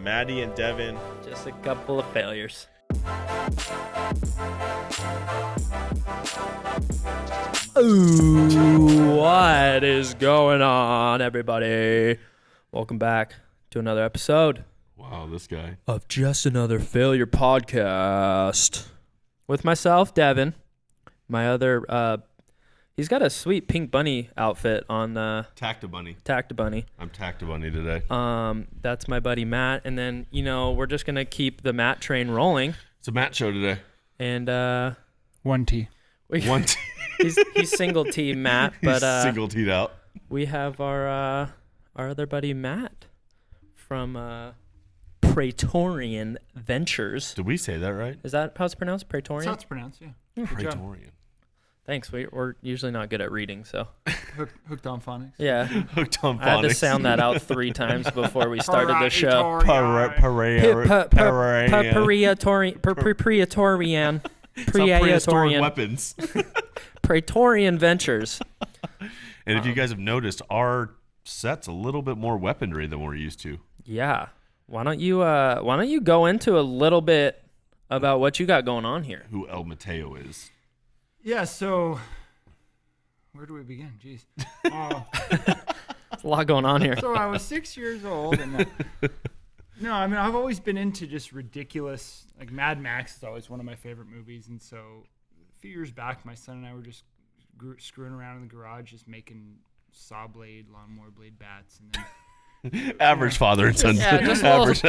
Maddie and Devin. Just a couple of failures. Ooh, what is going on, everybody? Welcome back to another episode. Wow, this guy. Of Just Another Failure podcast. With myself, Devin. My other, he's got a sweet pink bunny outfit on. Tacta-Bunny. Tacta-Bunny. I'm Tacta-Bunny today. That's my buddy Matt. And then, we're just going to keep the Matt train rolling. It's a Matt show today. And, One T. One T. he's single T Matt, but He's single T'd out. We have our other buddy Matt from Praetorian Ventures. Did we say that right? Is that how it's pronounced? Praetorian? That's how it's pronounced, yeah. Praetorian. Thanks. We're usually not good at reading, so. Hooked on phonics. Yeah. Hooked on phonics. I had to sound that out 3 times before we started the show. Praetorian. Prehistoric weapons. Praetorian Ventures. And if you guys have noticed, our set's a little bit more weaponry than we're used to. Yeah. Why don't you go into a little bit about what you got going on here? Who El Mateo is. Yeah, so where do we begin? Jeez. There's a lot going on here. So I was 6 years old, and no, I mean, I've always been into just ridiculous, like Mad Max is always one of my favorite movies, and so a few years back, my son and I were just screwing around in the garage, just making saw blade, lawnmower blade bats, and then average father and son. Yeah, just average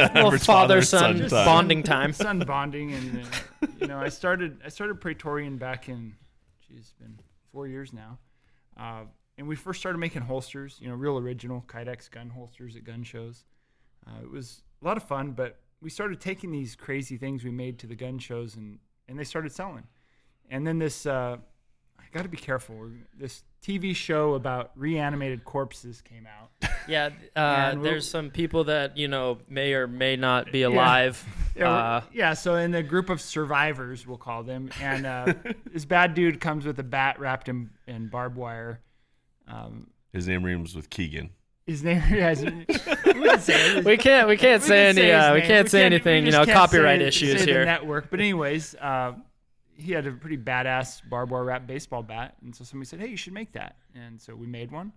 father-son bonding time. Son bonding, and I started Praetorian back in, it's been 4 years now, and we first started making holsters, real original Kydex gun holsters at gun shows. It was a lot of fun, but we started taking these crazy things we made to the gun shows, and they started selling. And then this, I got to be careful. This TV show about reanimated corpses came out. Yeah, there's some people that, may or may not be alive. Yeah, so in the group of survivors, we'll call them, and this bad dude comes with a bat wrapped in barbed wire. His name rhymes with Keegan. His name has. We can't say anything. Copyright issues here. The network, but anyways, he had a pretty badass barbed wire wrapped baseball bat, and so somebody said, "Hey, you should make that." And so we made one.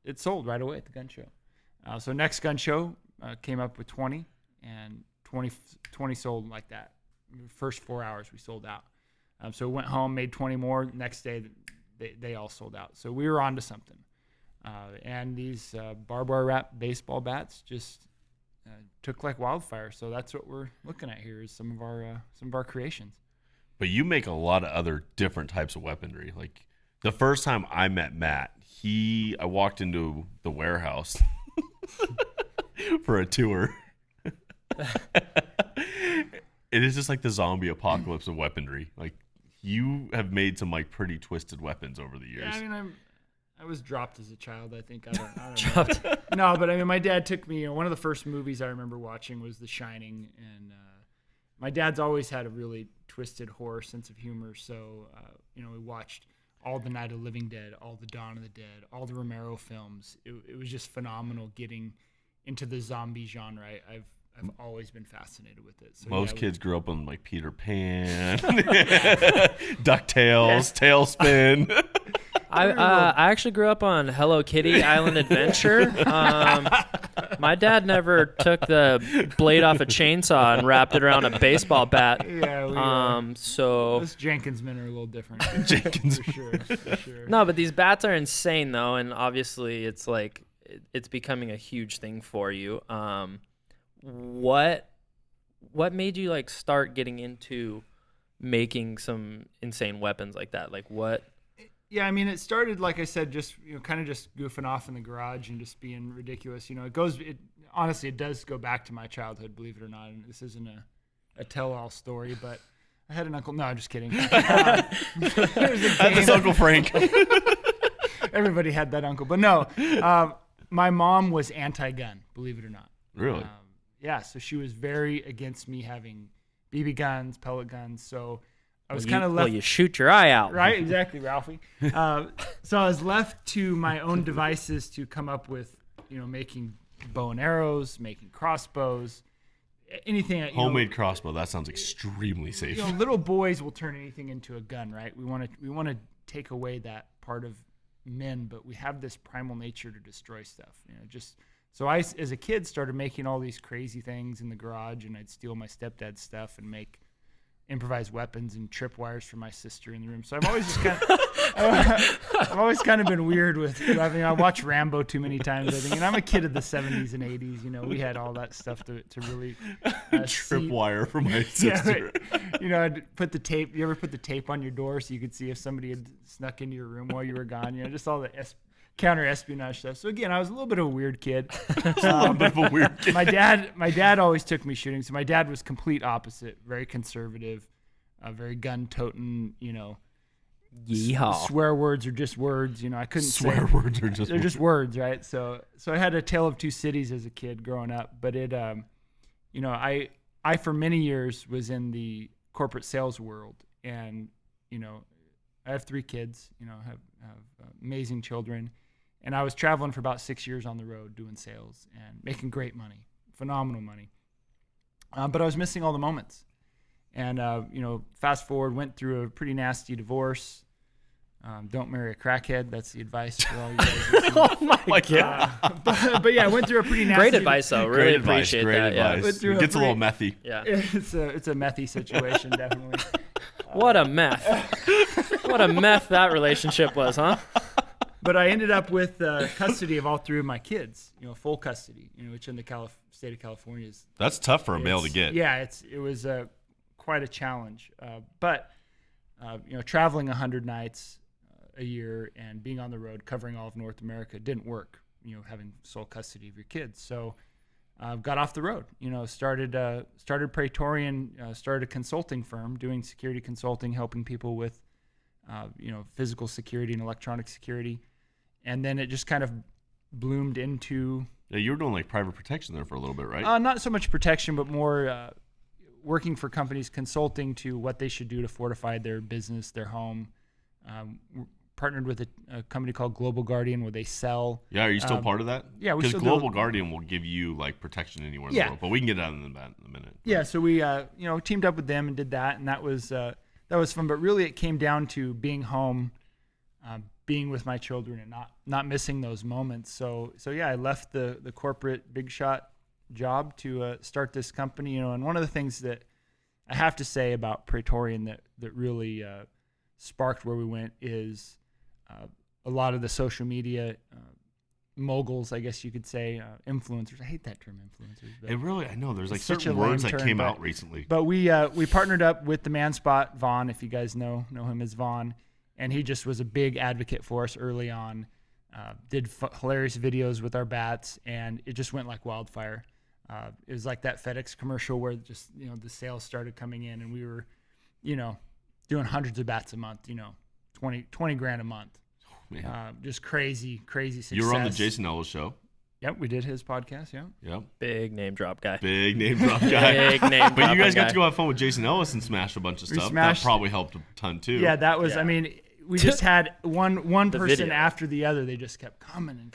It sold right away at the gun show. So next gun show came up with 20, and 20 sold like that. First 4 hours we sold out. So we went home, made 20 more. Next day they all sold out. So we were on to something. And these barbed wire wrapped baseball bats just took like wildfire. So that's what we're looking at here is some of our creations. But you make a lot of other different types of weaponry. Like the first time I met Matt, I walked into the warehouse for a tour. It is just like the zombie apocalypse of weaponry. Like you have made some like pretty twisted weapons over the years. Yeah, I mean, I was dropped as a child, I think. I don't know. No, but I mean, my dad took me, one of the first movies I remember watching was The Shining, and my dad's always had a really twisted horror sense of humor, so, we watched all the Night of the Living Dead, all the Dawn of the Dead, all the Romero films. It was just phenomenal getting into the zombie genre. I've always been fascinated with it. So, most kids grew up on like Peter Pan, DuckTales, Tailspin. I actually grew up on Hello Kitty Island Adventure. My dad never took the blade off a chainsaw and wrapped it around a baseball bat. Yeah, so those Jenkins men are a little different. Jenkins, for sure. No, but these bats are insane though, and obviously it's like it's becoming a huge thing for you. What made you like start getting into making some insane weapons like that? Like what? Yeah, I mean, it started, like I said, just, kind of just goofing off in the garage and just being ridiculous. Honestly, it does go back to my childhood, believe it or not. And this isn't a tell-all story, but I had an uncle. No, I'm just kidding. That's Uncle Frank. Everybody had that uncle. But no, my mom was anti-gun, believe it or not. Really? Yeah, so she was very against me having BB guns, pellet guns, so I was kind of left. Well, you shoot your eye out. Right, exactly, Ralphie. So I was left to my own devices to come up with, making bow and arrows, making crossbows, anything. Homemade crossbow. That sounds extremely safe. Little boys will turn anything into a gun, right? We want to take away that part of men, but we have this primal nature to destroy stuff. So I, as a kid, started making all these crazy things in the garage, and I'd steal my stepdad's stuff and make improvised weapons and tripwires for my sister in the room. So I've always kind of been weird with. I watched Rambo too many times, I think, and I'm a kid of the 70s and 80s. We had all that stuff to really tripwire for my sister. Yeah, I'd put the tape. You ever put the tape on your door so you could see if somebody had snuck into your room while you were gone? Just all the counter espionage stuff. So again, I was a little bit of a weird kid. My dad always took me shooting. So my dad was complete opposite, very conservative, very gun-toting, Yeehaw. Swear words are just words, I couldn't swear say. Words are just they're just words, right? So I had a tale of two cities as a kid growing up, but it I for many years was in the corporate sales world, and I have 3 kids, have amazing children. And I was traveling for about 6 years on the road doing sales and making great money, phenomenal money. But I was missing all the moments. And, fast forward, went through a pretty nasty divorce. Don't marry a crackhead. That's the advice for all you guys. Oh my God. But yeah, I went through a pretty nasty. Great advice, though. Really appreciate that. Advice. Yeah. It gets a little methy. Yeah. It's a methy situation, definitely. What a meth. What a meth that relationship was, huh? But I ended up with custody of all 3 of my kids, full custody, which in the state of California is. That's tough for a male to get. Yeah, it was quite a challenge. But traveling 100 nights a year and being on the road, covering all of North America didn't work, having sole custody of your kids. So got off the road, started Praetorian, started a consulting firm doing security consulting, helping people with, physical security and electronic security. And then it just kind of bloomed into. Yeah, you were doing like private protection there for a little bit, right? Not so much protection, but more working for companies, consulting to what they should do to fortify their business, their home. Partnered with a company called Global Guardian where they sell. Yeah, are you still part of that? Yeah, because Global Guardian will give you like protection anywhere in the world, but we can get out in a minute. Yeah, so we teamed up with them and did that, and that was fun. But really, it came down to being home, being with my children, and not missing those moments. So yeah, I left the corporate big shot job to start this company. And one of the things that I have to say about Praetorian that really sparked where we went is a lot of the social media moguls, I guess you could say, influencers. I hate that term, influencers. But it really, I know there's like certain words that came out recently. But we partnered up with the man spot, Vaughn, if you guys know him as Vaughn, and he just was a big advocate for us early on. Did hilarious videos with our bats, and it just went like wildfire. It was like that FedEx commercial where just the sales started coming in, and we were, doing hundreds of bats a month. 20 grand a month. Just crazy success. You were on the Jason Ellis show. Yep, we did his podcast. Yeah. Yep. Big name drop guy. But you guys got to go have fun with Jason Ellis and smash a bunch of stuff. That probably helped a ton too. Yeah, that was. Yeah. I mean, we just had one person video after the other. They just kept coming, and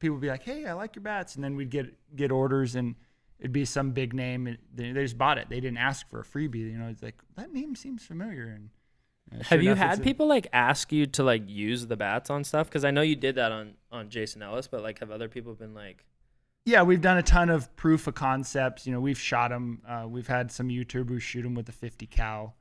people would be like, "Hey, I like your bats," and then we'd get orders, and it'd be some big name. And they just bought it. They didn't ask for a freebie. It's like, that name seems familiar. And have you had people like ask you to like use the bats on stuff? Because I know you did that on Jason Ellis, but like, have other people been like? Yeah, we've done a ton of proof of concepts. We've shot them. We've had some YouTubers shoot them with a 50 cal.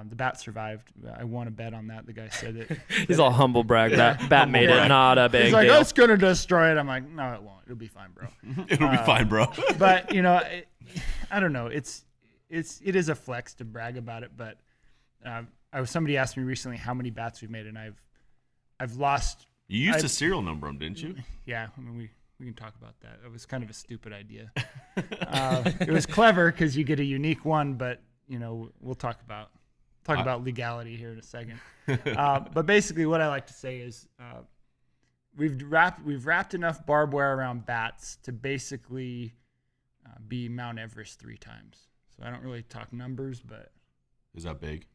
The bat survived. I won a bet on that. The guy said it. He's all humble brag. Bat made it not a big He's like, deal. it's going to destroy it. I'm like, no, it won't. It'll be fine, bro. It'll be fine, bro. But, I don't know. It is a flex to brag about it. But somebody asked me recently how many bats we've made, and I've lost. You used to serial number them, didn't you? Yeah. I mean, we can talk about that. It was kind of a stupid idea. It was clever because you get a unique one, but, we'll talk about legality here in a second. But basically what I like to say is we've wrapped enough barbed wire around bats to basically be Mount Everest 3 times. So I don't really talk numbers, but. Is that big?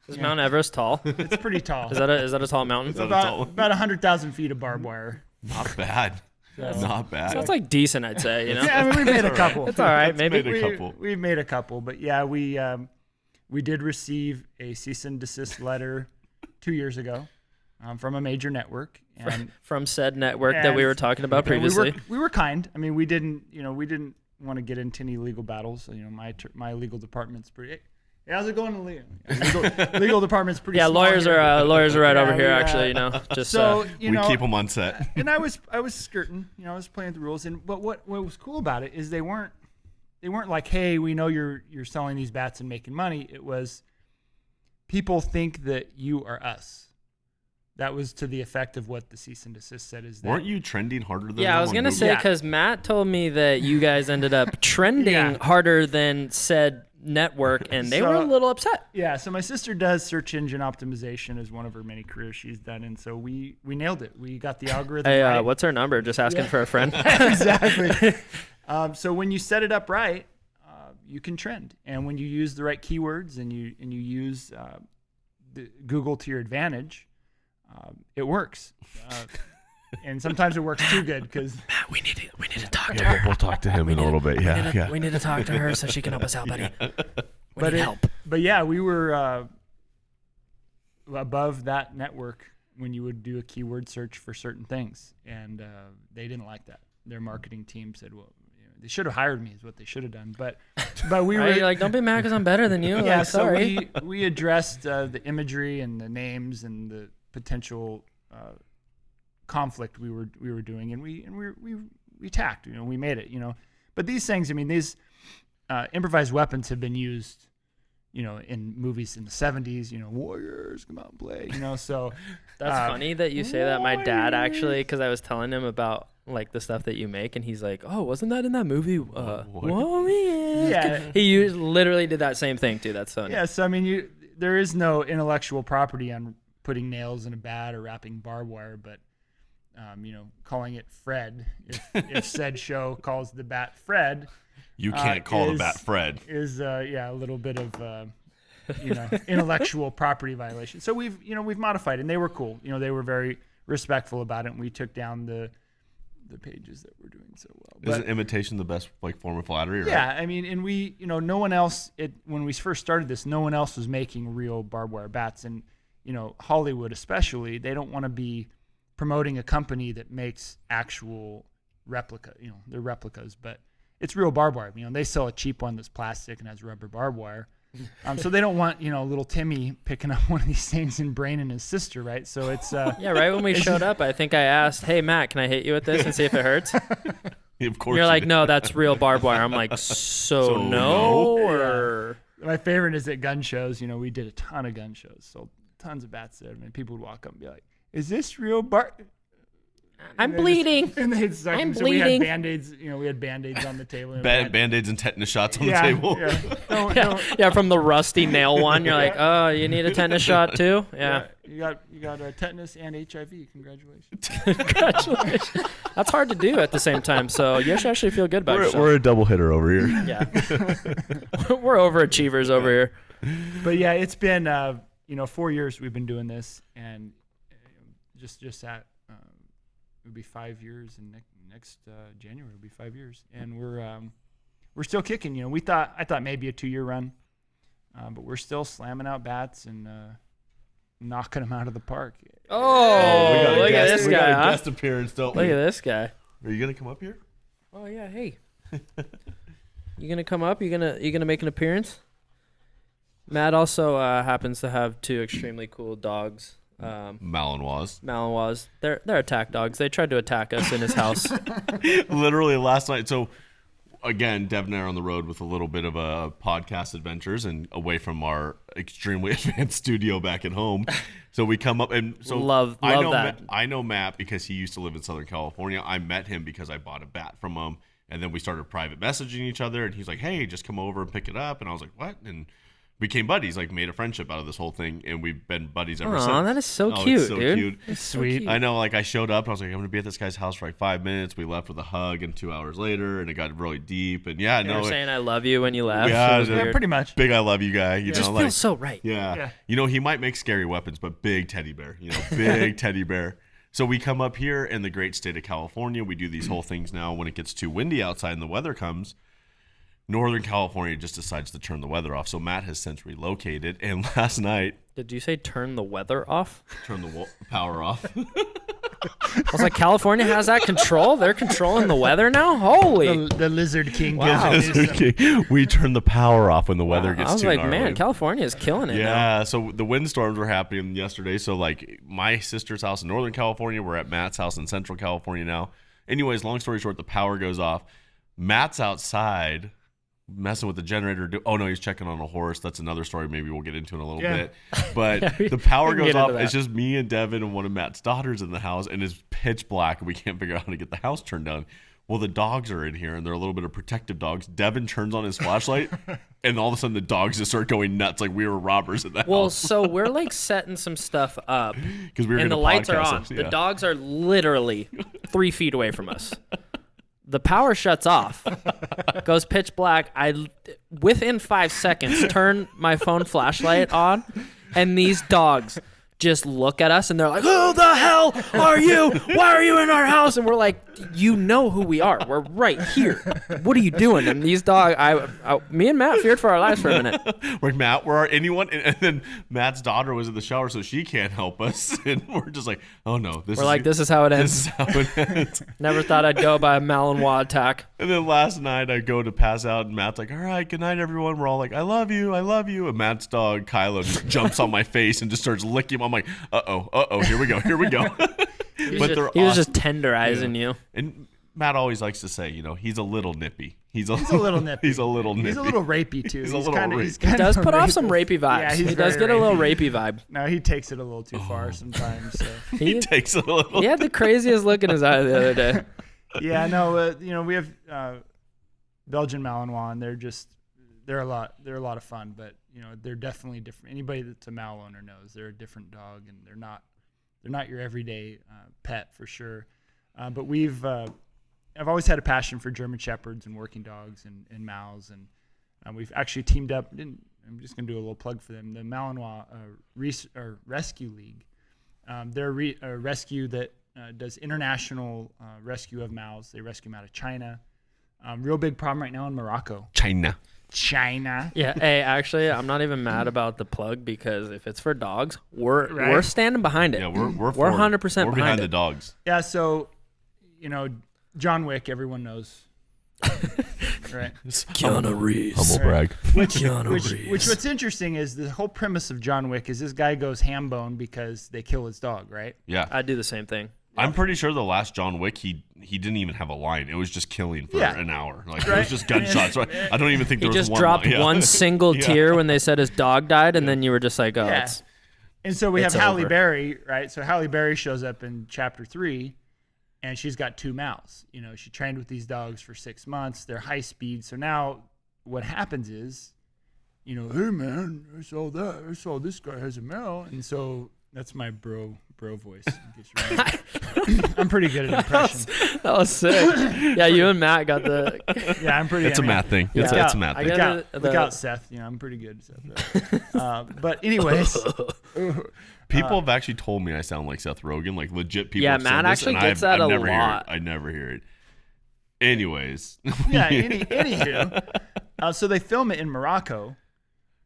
Is Mount Everest tall? It's pretty tall. Is that a tall mountain? It's about 100,000 feet of barbed wire. Not bad. Not bad. Sounds like decent, I'd say. You know. Yeah, I mean, we made a couple. It's all right. Maybe. made a couple. We made a couple, but yeah, we did receive a cease and desist letter 2 years ago from a major network, and From said network that we were talking about previously. we were kind. I mean, we didn't want to get into any legal battles. You know, my legal department's pretty. Hey, how's it going? Legal department's pretty. Yeah, small lawyers here. are right Yeah, over here. we, Actually, you know, just So you we know, keep them on set. and I was skirting. You know, I was playing the rules. But what was cool about it is they weren't like, hey, we know you're selling these bats and making money. It was, people think that you are us. That was to the effect of what the cease and desist said. Is that Weren't you trending harder than Yeah, them I was on gonna Google? say Yeah. because Matt told me that you guys ended up trending Yeah. harder than said network, and they So- were a little upset. Yeah, so my sister does search engine optimization as one of her many careers she's done, and so we nailed it. We got the algorithm Hey, right. what's her number? Just asking for a friend. Exactly. So when you set it up right, you can trend, and when you use the right keywords and you use the Google to your advantage, it works. And sometimes it works too good because we need to talk to Yeah, her. we'll talk to him in a little bit. Yeah. We need to talk to her so she can help us out, buddy. We need help. But yeah, we were above that network when you would do a keyword search for certain things, and they didn't like that. Their marketing team said, "Well, you know, they should have hired me," is what they should have done. But we Right? were You're like, don't be mad because I'm better than you. yeah. Like, So sorry. we addressed the imagery and the names and the potential conflict we were doing, and we tacked. You know, we made it. You know, but these things, I mean, these improvised weapons have been used, you know, in movies in the 70s, you know, warriors come out and play, you know, so That's funny that you say that. My dad actually, because I was telling him about like the stuff that you make, and he's like, "Oh, wasn't that in that movie?" Warriors. Yeah. He literally did that same thing too. That's funny. yeah, so I mean, there is no intellectual property on putting nails in a bat or wrapping barbed wire, but you know, calling it Fred, if said show calls the bat Fred, You can't call the is- bat Fred. is a little bit of you know, intellectual property violation. So we've modified, and they were cool. You know, they were very respectful about it, and we took down the pages that were doing so well. But, Isn't imitation the best like form of flattery? Right? yeah, I mean, and we, you know, no one else, when we first started this, no one else was making real barbed wire bats. And, you know, Hollywood especially, they don't want to be promoting a company that makes actual replica, you know, they're replicas, but it's real barbed wire. You know, they sell a cheap one that's plastic and has rubber barbed wire. So they don't want, you know, little Timmy picking up one of these things and braining his sister, right? So it's Yeah, right when we showed up, I think I asked, "Hey, Matt, can I hit you with this and see if it hurts?" Of course. You're you like, did. "No, that's real barbed wire." I'm like, "So no?" no? Or my favorite is at gun shows. You know, we did a ton of gun shows, sold tons of bats there. I mean, people would walk up and be like, "Is this real bar?" I'm bleeding. And they'd suck I'm him. So we had bleeding. Band-Aids, you know, we had Band-Aids on the table. and we had- Band-Aids and tetanus shots on yeah, the table. Yeah. No, Yeah, no, yeah, from the rusty nail one. You're like, "Oh, you need a tetanus shot too?" Yeah. You got tetanus and HIV. Congratulations. Congratulations. That's hard to do at the same time. So you should actually feel good about yourself. We're a double hitter over here. Yeah. We're overachievers over here. But yeah, it's been 4 years we've been doing this, and just at it would be 5 years, and next January will be 5 years, and we're still kicking. You know, I thought maybe a 2-year run, but we're still slamming out bats and knocking them out of the park. Oh, We got a look at guest- this we got guy, a huh? guest appearance, don't Look we? at this guy. Are you gonna come up here? Oh yeah, hey. You gonna come up? You gonna make an appearance? Matt also happens to have 2 extremely cool dogs. Malinois. Malinois. They're attack dogs. They tried to attack us in his house. Literally last night. So again, Dev and I are on the road with a little bit of a podcast adventures and away from our extremely advanced studio back at home. So we come up and so Love I know that. I know Matt because he used to live in Southern California. I met him because I bought a bat from him, and then we started private messaging each other. And he's like, "Hey, just come over and pick it up." And I was like, "What?" And became buddies, like made a friendship out of this whole thing, and we've been buddies ever since. Aw, that is so Oh, cute, it's so dude. cute. It's so Sweet. cute. I know, like I showed up, and I was like, I'm gonna be at this guy's house for like 5 minutes. We left with a hug, and 2 hours later, and it got really deep. And yeah, You no, were saying I love you when you left. Yeah, It was yeah, weird. Pretty much. big I love you guy. You It just know, like feels so right. yeah. Yeah. You know, he might make scary weapons, but big teddy bear. You know, big teddy bear. So we come up here in the great state of California. We do these whole things now when it gets too windy outside and the weather comes. Northern California just decides to turn the weather off. So Matt has since relocated. And last night... Did you say turn the weather off? Turn the power off. I was like, California has that control? They're controlling the weather now? Holy. The Lizard King. Wow. We turn the power off when the weather gets too I was like, gnarly. man, California is killing it now. Yeah, so the windstorms were happening yesterday. So, like, my sister's house in Northern California, we're at Matt's house in Central California now. Anyways, long story short, the power goes off. Matt's outside messing with the generator. Oh, no, he's checking on a horse. That's another story maybe we'll get into in a little bit. But the power goes off. It's just me and Devin and one of Matt's daughters in the house, and it's pitch black, and we can't figure out how to get the house turned on. Well, the dogs are in here, and they're a little bit of protective dogs. Devin turns on his flashlight, and all of a sudden the dogs just start going nuts like we were robbers in the house. Well, so we're like setting some stuff up, and the lights are on. The dogs are literally 3 feet away from us. The power shuts off, goes pitch black. Within 5 seconds, turn my phone flashlight on, and these dogs just look at us, and they're like, "Who the hell are you? Why are you in our house?" And we're like, "You know who we are. We're right here. What are you doing?" And these dogs, me and Matt feared for our lives for a minute. We're like, Matt, where are anyone? And then Matt's daughter was in the shower, so she can't help us. And we're just like, oh no, this is how it ends. This is how it ends. Never thought I'd go by a Malinois attack. And then last night I go to pass out, and Matt's like, all right, good night, everyone. We're all like, I love you. And Matt's dog, Kylo, just jumps on my face and just starts licking. I'm like, uh-oh, here we go. He was just tenderizing you. And Matt always likes to say, he's a little nippy. He's a little nippy. He's a little nippy. He's a little rapey too. He does put off some rapey vibes. Yeah, he does get a little rapey vibe. No, he takes it a little too far sometimes. So. He takes it a little. He had the craziest look in his eye the other day. Yeah, no, we have Belgian Malinois, and they're a lot of fun, but they're definitely different. Anybody that's a Mal owner knows they're a different dog, and they're not your everyday pet for sure. But I've always had a passion for German Shepherds and working dogs and Mals, and we've actually teamed up. I'm just going to do a little plug for them. The Malinois Rescue League. They're a rescue that does international rescue of Mals. They rescue them out of China. Real big problem right now in Morocco. China. Yeah. Hey, actually, I'm not even mad about the plug, because if it's for dogs, we're standing behind it. Yeah, we're 100% behind the dogs. Yeah. So, John Wick, everyone knows. Right. Keanu Reeves. Humble brag. Which what's interesting is the whole premise of John Wick is this guy goes ham bone because they kill his dog, right? Yeah. I'd do the same thing. I'm pretty sure the last John Wick, he didn't even have a line. It was just killing for an hour. Like, it was just gunshots. So I don't even think there was one. He just dropped one single tear when they said his dog died, and then you were just like, oh, it's And so we have Halle over. Berry, right? So Halle Berry shows up in chapter 3, and she's got 2 Mals. She trained with these dogs for 6 months. They're high speed. So now what happens is, hey man, I saw this guy has a Mal, and so that's my bro voice. I'm pretty good at impressions. That was sick. Yeah, you and Matt got the. Yeah, I'm pretty. It's a Matt thing. It's a Matt thing. Look out, Seth. I'm pretty good at Seth. But anyways, people have actually told me I sound like Seth Rogen. Like, legit people. Yeah, have Matt said this, actually and gets that I've a never lot. I never hear it. Anyways. Yeah. Anywho, so they film it in Morocco.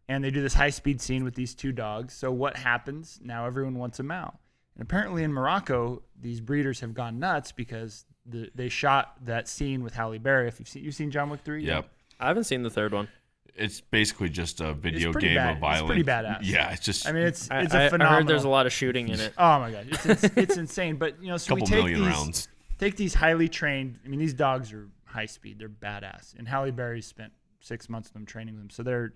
And they do this high-speed scene with these 2 dogs. So what happens? Now everyone wants a Mal. And apparently in Morocco, these breeders have gone nuts because they shot that scene with Halle Berry. If you've seen John Wick 3? Yep. I haven't seen the 3rd one. It's basically just a video game of violence. It's pretty badass. Yeah, it's just. I mean, it's a I phenomenal. heard there's a lot of shooting in it. Oh my god, it's insane. But so we take these highly trained. I mean, these dogs are high speed. They're badass. And Halle Berry spent 6 months with them training them, so they're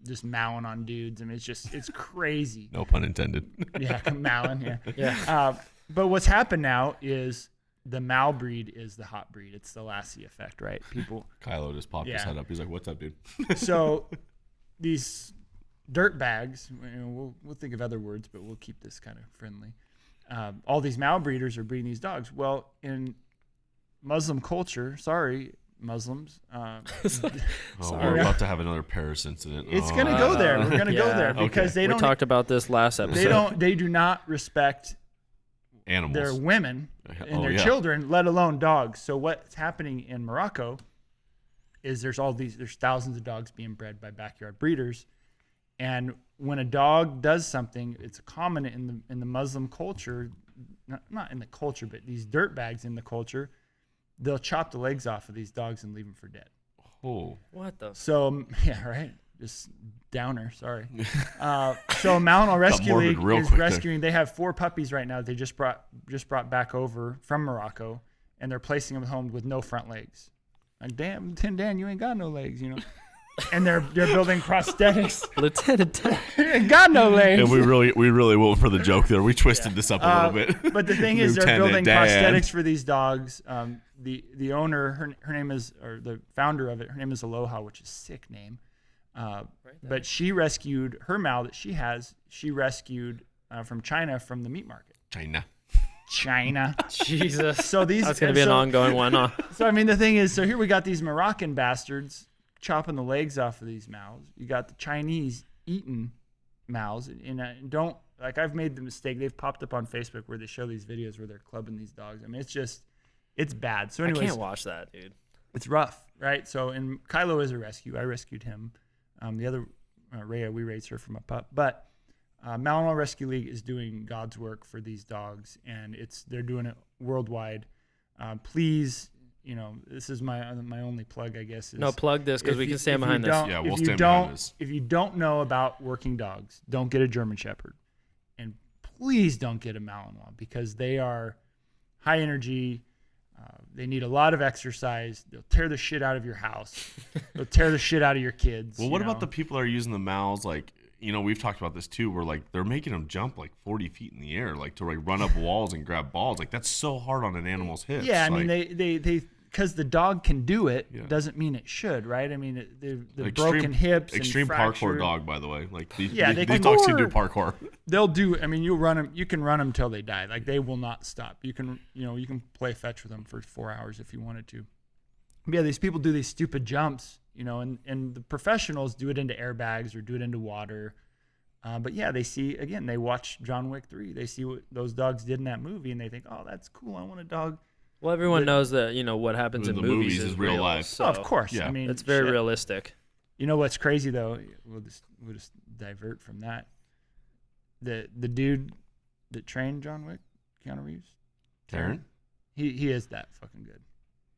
just mowing on dudes. I mean, it's crazy. No pun intended. Yeah, mowing. Yeah. But what's happened now is the Mal breed is the hot breed. It's the Lassie effect, right? People. Kylo just popped his head up. He's like, "What's up, dude?" So these dirt bags. We'll think of other words, but we'll keep this kind of friendly. All these Mal breeders are breeding these dogs. Well, in Muslim culture, Muslims. We're about to have another Paris incident. It's going to go there. We're going to go there because they don't. We talked about this last episode. They do not respect animals. their women and their children, let alone dogs. So what's happening in Morocco is there's thousands of dogs being bred by backyard breeders. And when a dog does something, it's common in the Muslim culture, not in the culture, but these dirtbags in the culture, they'll chop the legs off of these dogs and leave them for dead. Oh. What the? So, yeah, right. Just downer, sorry. So Malinois Rescue League is rescuing. They have 4 puppies right now. They just brought back over from Morocco, and they're placing them at home with no front legs. Like, damn, Dan, you ain't got no legs, you know. And they're building prosthetics. Lieutenant Dan. You ain't got no legs. And we really went for the joke there. We twisted this up a little bit. But the thing is, they're building prosthetics for these dogs. The owner, her name is, or the founder of it, her name is Aloha, which is a sick name. But she rescued her Mal that she has. She rescued from China from the meat market. China. Jesus. So that's going to be an ongoing one, huh? So I mean, the thing is, so here we got these Moroccan bastards chopping the legs off of these Mals. You got the Chinese eating Mals, and don't, like, I've made the mistake. They've popped up on Facebook where they show these videos where they're clubbing these dogs. I mean, it's bad. So anyways, I can't watch that, dude. It's rough, right? So, and Kylo is a rescue. I rescued him. The other Rhea, we raised her from a pup. But Malinois Rescue League is doing God's work for these dogs, and they're doing it worldwide. Please, this is my only plug, I guess. No, plug this because we can stand behind this. Yeah, we'll stand behind this. If you don't know about working dogs, don't get a German Shepherd, and please don't get a Malinois because they are high energy. They need a lot of exercise. They'll tear the shit out of your house. They'll tear the shit out of your kids. Well, what about the people that are using the Mals? Like, we've talked about this too, where like they're making them jump like 40 feet in the air, like to like run up walls and grab balls. Like that's so hard on an animal's hips. Yeah, I mean they because the dog can do it doesn't mean it should, right? I mean the broken hips. Extreme and parkour dog, by the way. Like these these dogs can do parkour. They'll do. I mean, you'll run them. You can run them till they die. Like they will not stop. You can play fetch with them for 4 hours if you wanted to. But yeah, these people do these stupid jumps, and the professionals do it into airbags or do it into water. But yeah, they watch John Wick 3. They see what those dogs did in that movie, and they think, oh, that's cool. I want a dog. Well, everyone knows that what happens in movies is real life. So of course, yeah. I mean it's very realistic. You know what's crazy though? We'll just divert from that. The dude that trained John Wick, Keanu Reeves, Taron, he is that fucking good.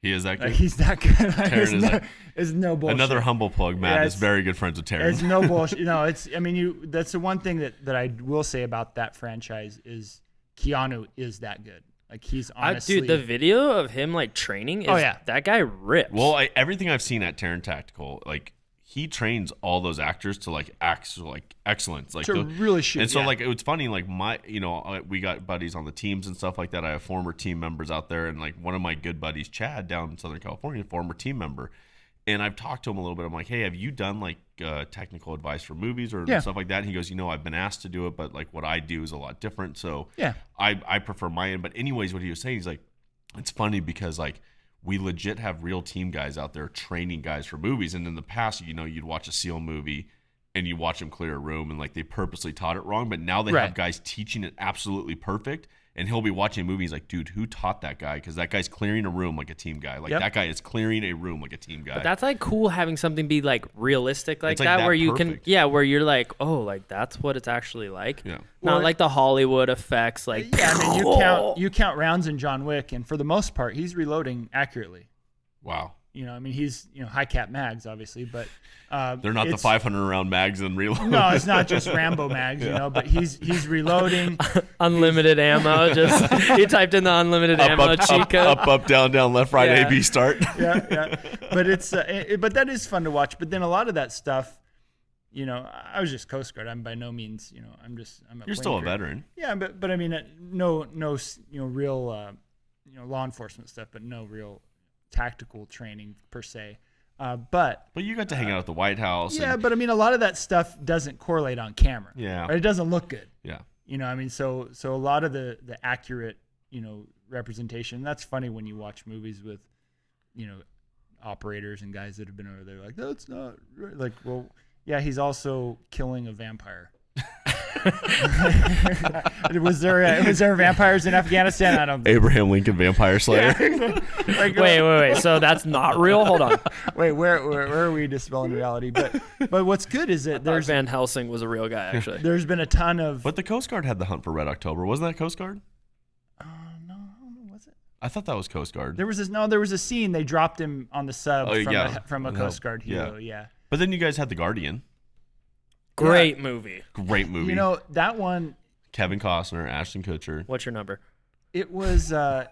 He is that good. He's that good. Taron is no bullshit. Another humble plug. Matt is very good friends with Taron. It's no bullshit. That's the one thing that I will say about that franchise is Keanu is that good. Like he's honestly, dude, the video of him like training is that guy rips. Well, everything I've seen at Taron Tactical, like he trains all those actors to like act like excellence, like to really shoot. And so like it was funny, like we got buddies on the teams and stuff like that. I have former team members out there, and like one of my good buddies, Chad, down in Southern California, former team member. And I've talked to him a little bit. I'm like, hey, have you done like technical advice for movies or stuff like that? And he goes, I've been asked to do it, but like what I do is a lot different. So I prefer my end. But anyways, what he was saying, he's like, it's funny because like we legit have real team guys out there training guys for movies. And in the past, you'd watch a SEAL movie and you watch them clear a room and like they purposely taught it wrong. But now they have guys teaching it absolutely perfect. And he'll be watching a movie. He's like, dude, who taught that guy? Because that guy's clearing a room like a team guy. Like that guy is clearing a room like a team guy. But that's like cool having something be like realistic like it's that, where you perfect. can, where you're like, oh, like that's what it's actually like. Yeah. Not like the Hollywood effects. Like, I mean, you count rounds in John Wick, and for the most part, he's reloading accurately. Wow. He's high cap mags, obviously, but they're not the 500 round mags and reload. No, it's not just Rambo mags, but he's reloading. Unlimited ammo. Just he typed in the unlimited ammo cheat code. Up, down, left, right, A, B, start. Yeah. But it's but that is fun to watch. But then a lot of that stuff, I was just Coast Guard. I'm by no means, You're still a veteran. Yeah, but I mean, no, real, law enforcement stuff, but no real tactical training per se. But you got to hang out at the White House. Yeah, but I mean, a lot of that stuff doesn't correlate on camera. Yeah. Right? It doesn't look good. Yeah. So a lot of the accurate, representation. That's funny when you watch movies with, operators and guys that have been over there like, that's not right. Like, well, yeah, he's also killing a vampire. Was there vampires in Afghanistan? I don't. Abraham Lincoln Vampire Slayer. Wait. So that's not real? Hold on. Wait, where are we dispelling reality? But what's good is that there's Van Helsing was a real guy, actually. there's been a ton of. But the Coast Guard had the hunt for Red October. Wasn't that Coast Guard? No, was it? I thought that was Coast Guard. There was a scene they dropped him on the sub from a Coast Guard hero. Yeah. But then you guys had The Guardian. Great movie. Great movie. You know, that one. Kevin Costner, Ashton Kutcher. What's your number? It was. It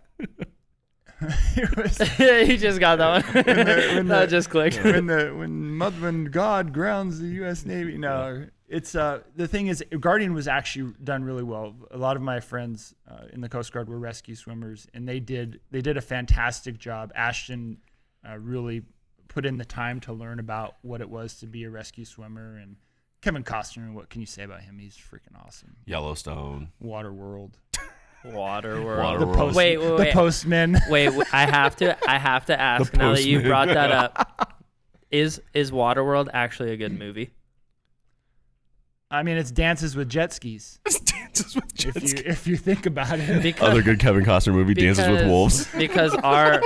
was. He just got that one. That just clicked. When God grounds the U.S. Navy. No, it's the thing is, Guardian was actually done really well. A lot of my friends in the Coast Guard were rescue swimmers, and they did a fantastic job. Ashton really put in the time to learn about what it was to be a rescue swimmer, and Kevin Costner. What can you say about him? He's freaking awesome. Yellowstone. Waterworld. Waterworld. Wait. The Postman. Wait, I have to ask now that you brought that up. Is Waterworld actually a good movie? I mean, it's dances with jet skis. It's Dances with Jet Skis. If you think about it. Other good Kevin Costner movie, Dances with Wolves. Because our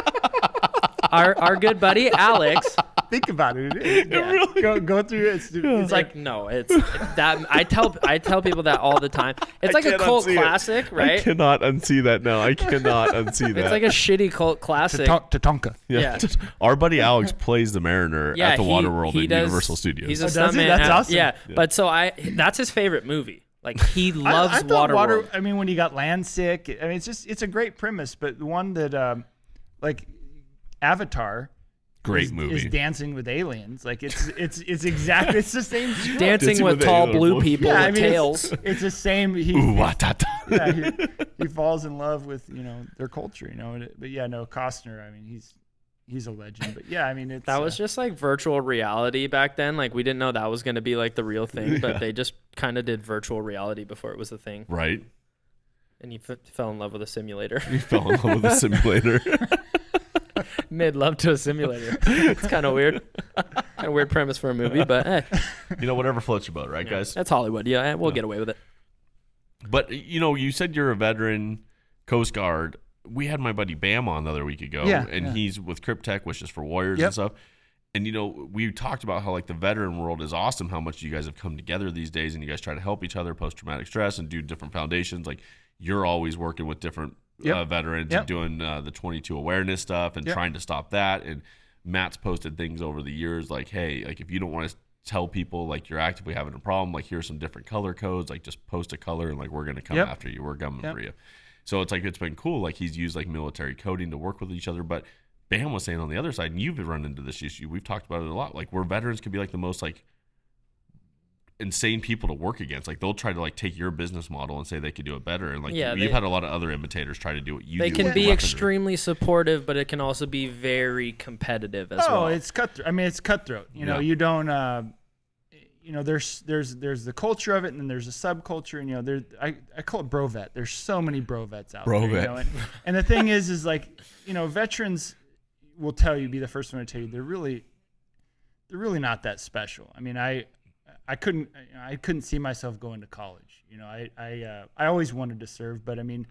good buddy Alex. Think about it. Really go through it. It's like no, it's that I tell people that all the time. It's like a cult classic, right? I cannot unsee that now. I cannot unsee that. It's like a shitty cult classic. Tatanka. Yeah. Our buddy Alex plays the Mariner at the Waterworld at Universal Studios. He's a does he? stuntman. That's awesome. Yeah, but that's his favorite movie. Like he loves I thought Waterworld. I mean, when you got land sick, I mean, it's a great premise, but the one that like Avatar. Great movie. Is Dancing with Aliens. Like it's exactly it's the same show. Dancing with tall blue people with tails. It's the same. He falls in love with their culture. But yeah, no, Costner. I mean, he's a legend. But yeah, I mean, that was just like virtual reality back then. Like we didn't know that was going to be like the real thing, but they just kind of did virtual reality before it was a thing. Right. And you fell in love with a simulator. You fell in love with a simulator. Made love to a simulator. It's kind of weird. Kind of weird premise for a movie, but hey. Whatever floats your boat, right, guys? That's Hollywood. Yeah, we'll get away with it. But, you said you're a veteran Coast Guard. We had my buddy Bam on the other week ago, and he's with Cryptech, which is for warriors and stuff. And, we talked about how, like, the veteran world is awesome, how much you guys have come together these days, and you guys try to help each other, post-traumatic stress, and do different foundations. Like, you're always working with different veterans and doing the 22 awareness stuff and trying to stop that. And Matt's posted things over the years like, hey, like if you don't want to tell people like you're actively having a problem, like here's some different color codes, like just post a color and like we're going to come after you. We're coming for you. So it's like, it's been cool. Like he's used like military coding to work with each other. But Bam was saying on the other side, and you've run into this issue, we've talked about it a lot, like where veterans can be like the most like insane people to work against. Like they'll try to like take your business model and say they could do it better, and like you've had a lot of other imitators try to do what you do. They can be extremely supportive, but it can also be very competitive as well. It's cutthroat. I mean, it's cutthroat. You don't there's the culture of it, and then there's a subculture, and I call it brovet. There's so many brovets out there. And the thing is like, veterans will tell you, be the first one to tell you, they're really not that special. I mean, I couldn't see myself going to college. I always wanted to serve, but I mean,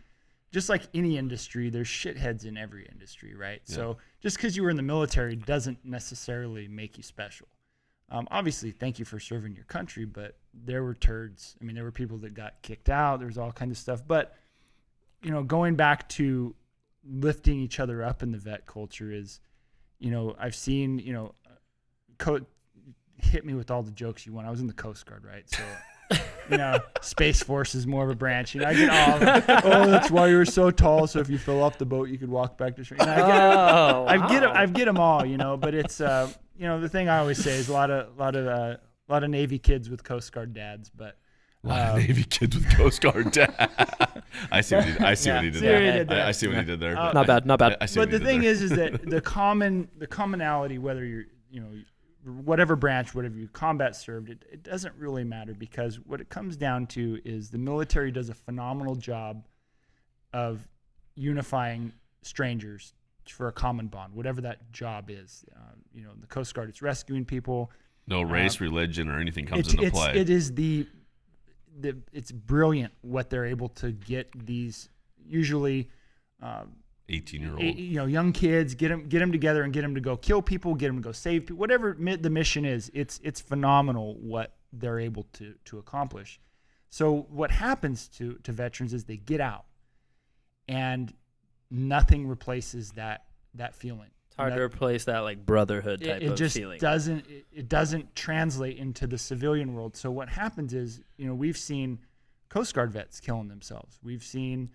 just like any industry, there's shitheads in every industry, right? Yeah. So just because you were in the military doesn't necessarily make you special. Obviously, thank you for serving your country, but there were turds. I mean, there were people that got kicked out. There was all kinds of stuff. But, going back to lifting each other up in the vet culture is, I've seen, hit me with all the jokes you want. I was in the Coast Guard, right? So, Space Force is more of a branch. I get all of them. Oh, that's why you were so tall. So if you fell off the boat, you could walk back to shore. I get them all, but it's, the thing I always say is a lot of Navy kids with Coast Guard dads, but a lot of Navy kids with Coast Guard dad. I see what he did there. I see what he did there. Not bad. But the thing is that the commonality, whether you're, whatever branch, whatever you combat served, it doesn't really matter, because what it comes down to is the military does a phenomenal job of unifying strangers for a common bond, whatever that job is. In the Coast Guard, it's rescuing people. No race, religion, or anything comes into play. It is the it's brilliant what they're able to get these usually 18-year-old, young kids, get them together and get them to go kill people, get them to go save people, whatever the mission is. It's phenomenal what they're able to accomplish. So what happens to veterans is they get out, and nothing replaces that feeling. It's hard to replace that like brotherhood type of feeling. It doesn't translate into the civilian world. So what happens is, we've seen Coast Guard vets killing themselves. We've seen,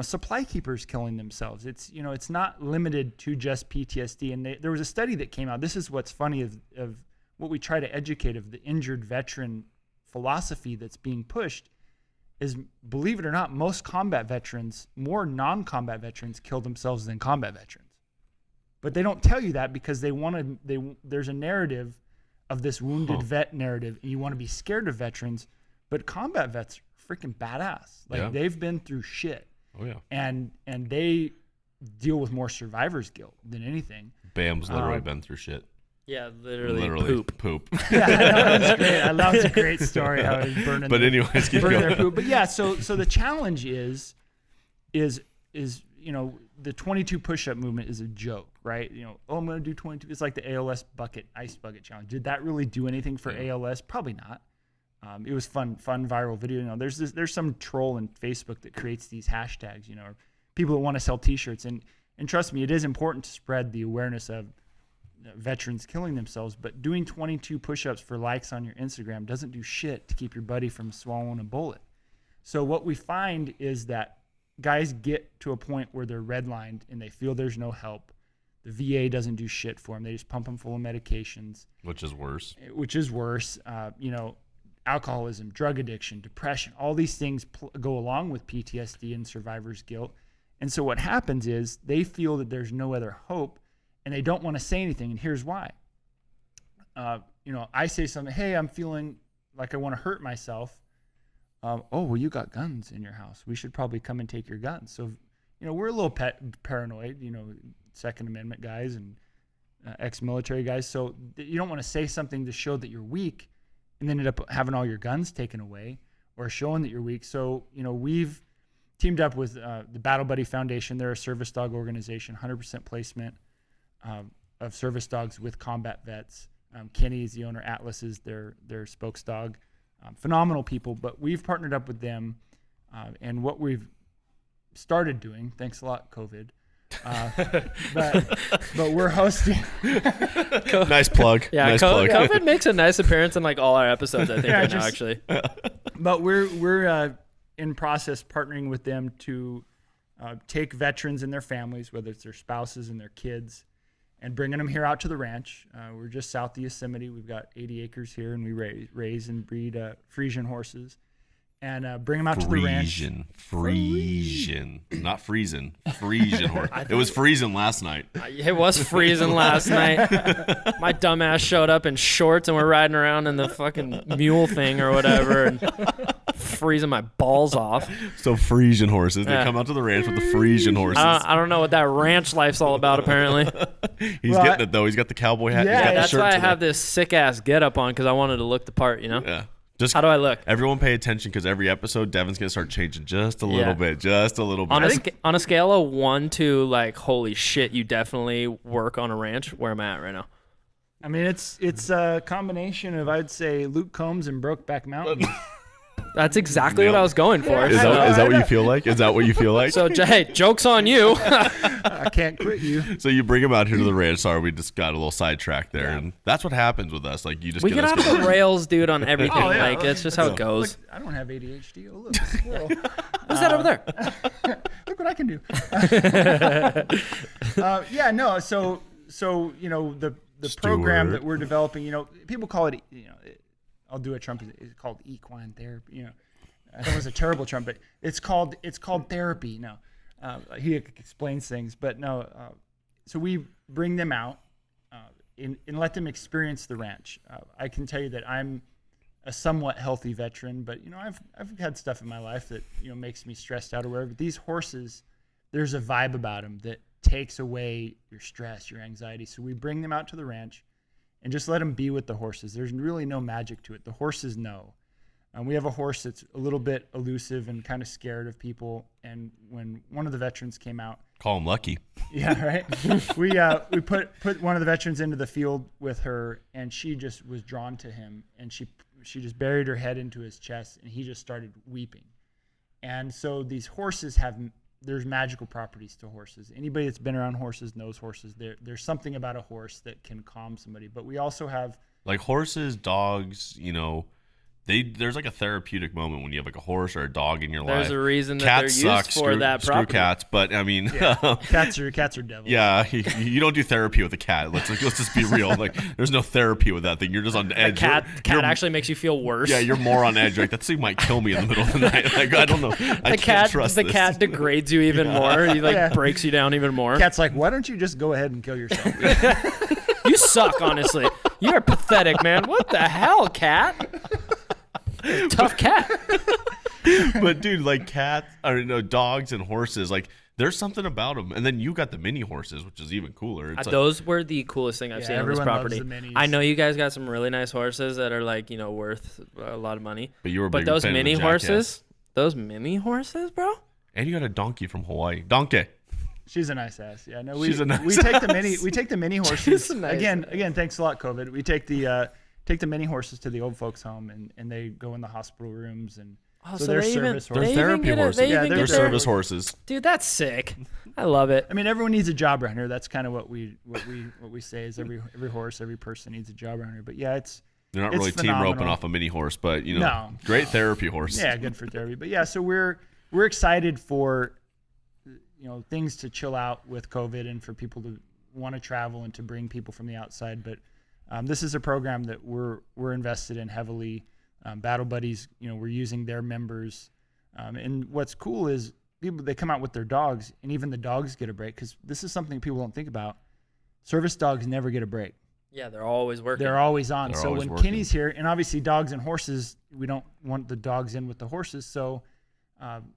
supply keepers killing themselves. It's not limited to just PTSD. And there was a study that came out. This is what's funny of what we try to educate of the injured veteran philosophy that's being pushed is, believe it or not, most combat veterans, more non-combat veterans kill themselves than combat veterans. But they don't tell you that because there's a narrative of this wounded vet narrative, and you want to be scared of veterans, but combat vets are freaking badass. They've been through shit. Oh yeah. And they deal with more survivor's guilt than anything. Bam's literally been through shit. Yeah, literally poop. Yeah, that was great. That was a great story. How he was burning. But anyways, keep burning going. their poop. But yeah, so the challenge is the 22 push-up movement is a joke, right? I'm going to do 22. It's like the ALS ice bucket challenge. Did that really do anything for ALS? Probably not. It was fun viral video. There's some troll in Facebook that creates these hashtags, or people that want to sell T-shirts. And trust me, it is important to spread the awareness of veterans killing themselves. But doing 22 push-ups for likes on your Instagram doesn't do shit to keep your buddy from swallowing a bullet. So what we find is that guys get to a point where they're redlined and they feel there's no help. The VA doesn't do shit for them. They just pump them full of medications. Which is worse. Alcoholism, drug addiction, depression, all these things go along with PTSD and survivor's guilt. And so what happens is they feel that there's no other hope, and they don't want to say anything. And here's why. I say something, hey, I'm feeling like I want to hurt myself. Well, you got guns in your house. We should probably come and take your guns. So, we're a little paranoid, Second Amendment guys and ex-military guys. So you don't want to say something to show that you're weak and then end up having all your guns taken away or showing that you're weak. So, we've teamed up with the Battle Buddy Foundation. They're a service dog organization, 100% placement of service dogs with combat vets. Kenny is the owner. Atlas is their spokes dog. Phenomenal people, but we've partnered up with them, and what we've started doing, thanks a lot, COVID, but we're hosting. Nice plug. Yeah, nice plug. COVID makes a nice appearance in like all our episodes, I think, now, actually. But we're in process partnering with them to take veterans and their families, whether it's their spouses and their kids, and bringing them here out to the ranch. We're just south of Yosemite. We've got 80 acres here, and we raise and breed Frisian horses, and bring them out to the ranch. Frisian, not freezing. Frisian horse. It was freezing last night. It was freezing last night. My dumbass showed up in shorts, and we're riding around in the fucking mule thing or whatever, and freezing my balls off. So Frisian horses. They come out to the ranch with the Frisian horses. I don't know what that ranch life's all about, apparently. He's getting it, though. He's got the cowboy hat. Yeah, He's got the That's shirt why I today. have this sick-ass get-up on, because I wanted to look the part, Yeah. How do I look? Everyone pay attention, because every episode, Devin's going to start changing just a little bit. Just a little bit. On a scale of 1 to, like, holy shit, you definitely work on a ranch, where am I at right now? I mean, it's a combination of, I'd say, Luke Combs and Brokeback Mountain. That's exactly what I was going for. Is that what you feel like? Is that what you feel like? So, hey, joke's on you. I can't quit you. So you bring him out here to the ranch. Sorry, we just got a little sidetracked there, and that's what happens with us. Like, you just We get us out of the rails, dude, on everything. Oh, yeah. Like, that's just how it goes. Look, I don't have ADHD. Oh, look, a squirrel. What's that over there? Look what I can do. So the program that we're developing, people call it, I'll do a trumpet. It's called equine therapy. That was a terrible trumpet. It's called therapy. No, he explains things, but no. So we bring them out and let them experience the ranch. I can tell you that I'm a somewhat healthy veteran, but I've had stuff in my life that makes me stressed out or whatever. But these horses, there's a vibe about them that takes away your stress, your anxiety. So we bring them out to the ranch and just let them be with the horses. There's really no magic to it. The horses know. We have a horse that's a little bit elusive and kind of scared of people. And when one of the veterans came out, Call him Lucky. yeah, right. We put one of the veterans into the field with her, and she just was drawn to him, and she just buried her head into his chest, and he just started weeping. And so these horses there's magical properties to horses. Anybody that's been around horses knows horses. There's something about a horse that can calm somebody. But we also have Like horses, dogs, there's like a therapeutic moment when you have like a horse or a dog in your life. There's a reason that Cats they're used suck, for that screw property. cats, but I mean, cats are devils. yeah, you don't do therapy with a cat. Let's just be real. Like, there's no therapy with that thing. You're just on edge. Cat You're- actually makes you feel worse. Yeah, you're more on edge. Like, that thing might kill me in the middle of the night. Like, I don't know. I can't trust the this. cat degrades you even more. He Yeah. breaks you down even more. Cat's like, why don't you just go ahead and kill yourself? You suck, honestly. You're pathetic, man. What the hell, cat? Tough cat. But dude, like cats, or dogs and horses, like there's something about them. And then you got the mini horses, which is even cooler. It's like, Those were the coolest thing I've Yeah, seen on this everyone loves property. the minis. I know you guys got some really nice horses that are worth a lot of money. but you were a But big those fan of the mini Jackass. horses, bro. And you got a donkey from Hawaii. Donkey. She's a nice ass. Yeah, no, She's a nice we take the mini horses. She's a nice Again, thanks a lot, COVID. We take the mini horses to the old folks home, and they go in the hospital rooms, and so they're service They're horses. therapy horses. They Yeah, even they're get They're their- service horses. Dude, that's sick. I love it. I mean, everyone needs a job around here. That's kind of what we say is every horse, every person needs a job around here. But yeah, They're not It's really team roping phenomenal. off a mini horse, but No. great therapy horse. yeah, good for therapy. But yeah, so we're excited for things to chill out with COVID and for people to want to travel and to bring people from the outside. But this is a program that we're invested in heavily. Battle Buddies, we're using their members. And what's cool is they come out with their dogs, and even the dogs get a break, because this is something people don't think about. Service dogs never get a break. Yeah, they're always working. They're always on. They're So always when working. Kenny's here, and obviously dogs and horses, we don't want the dogs in with the horses. So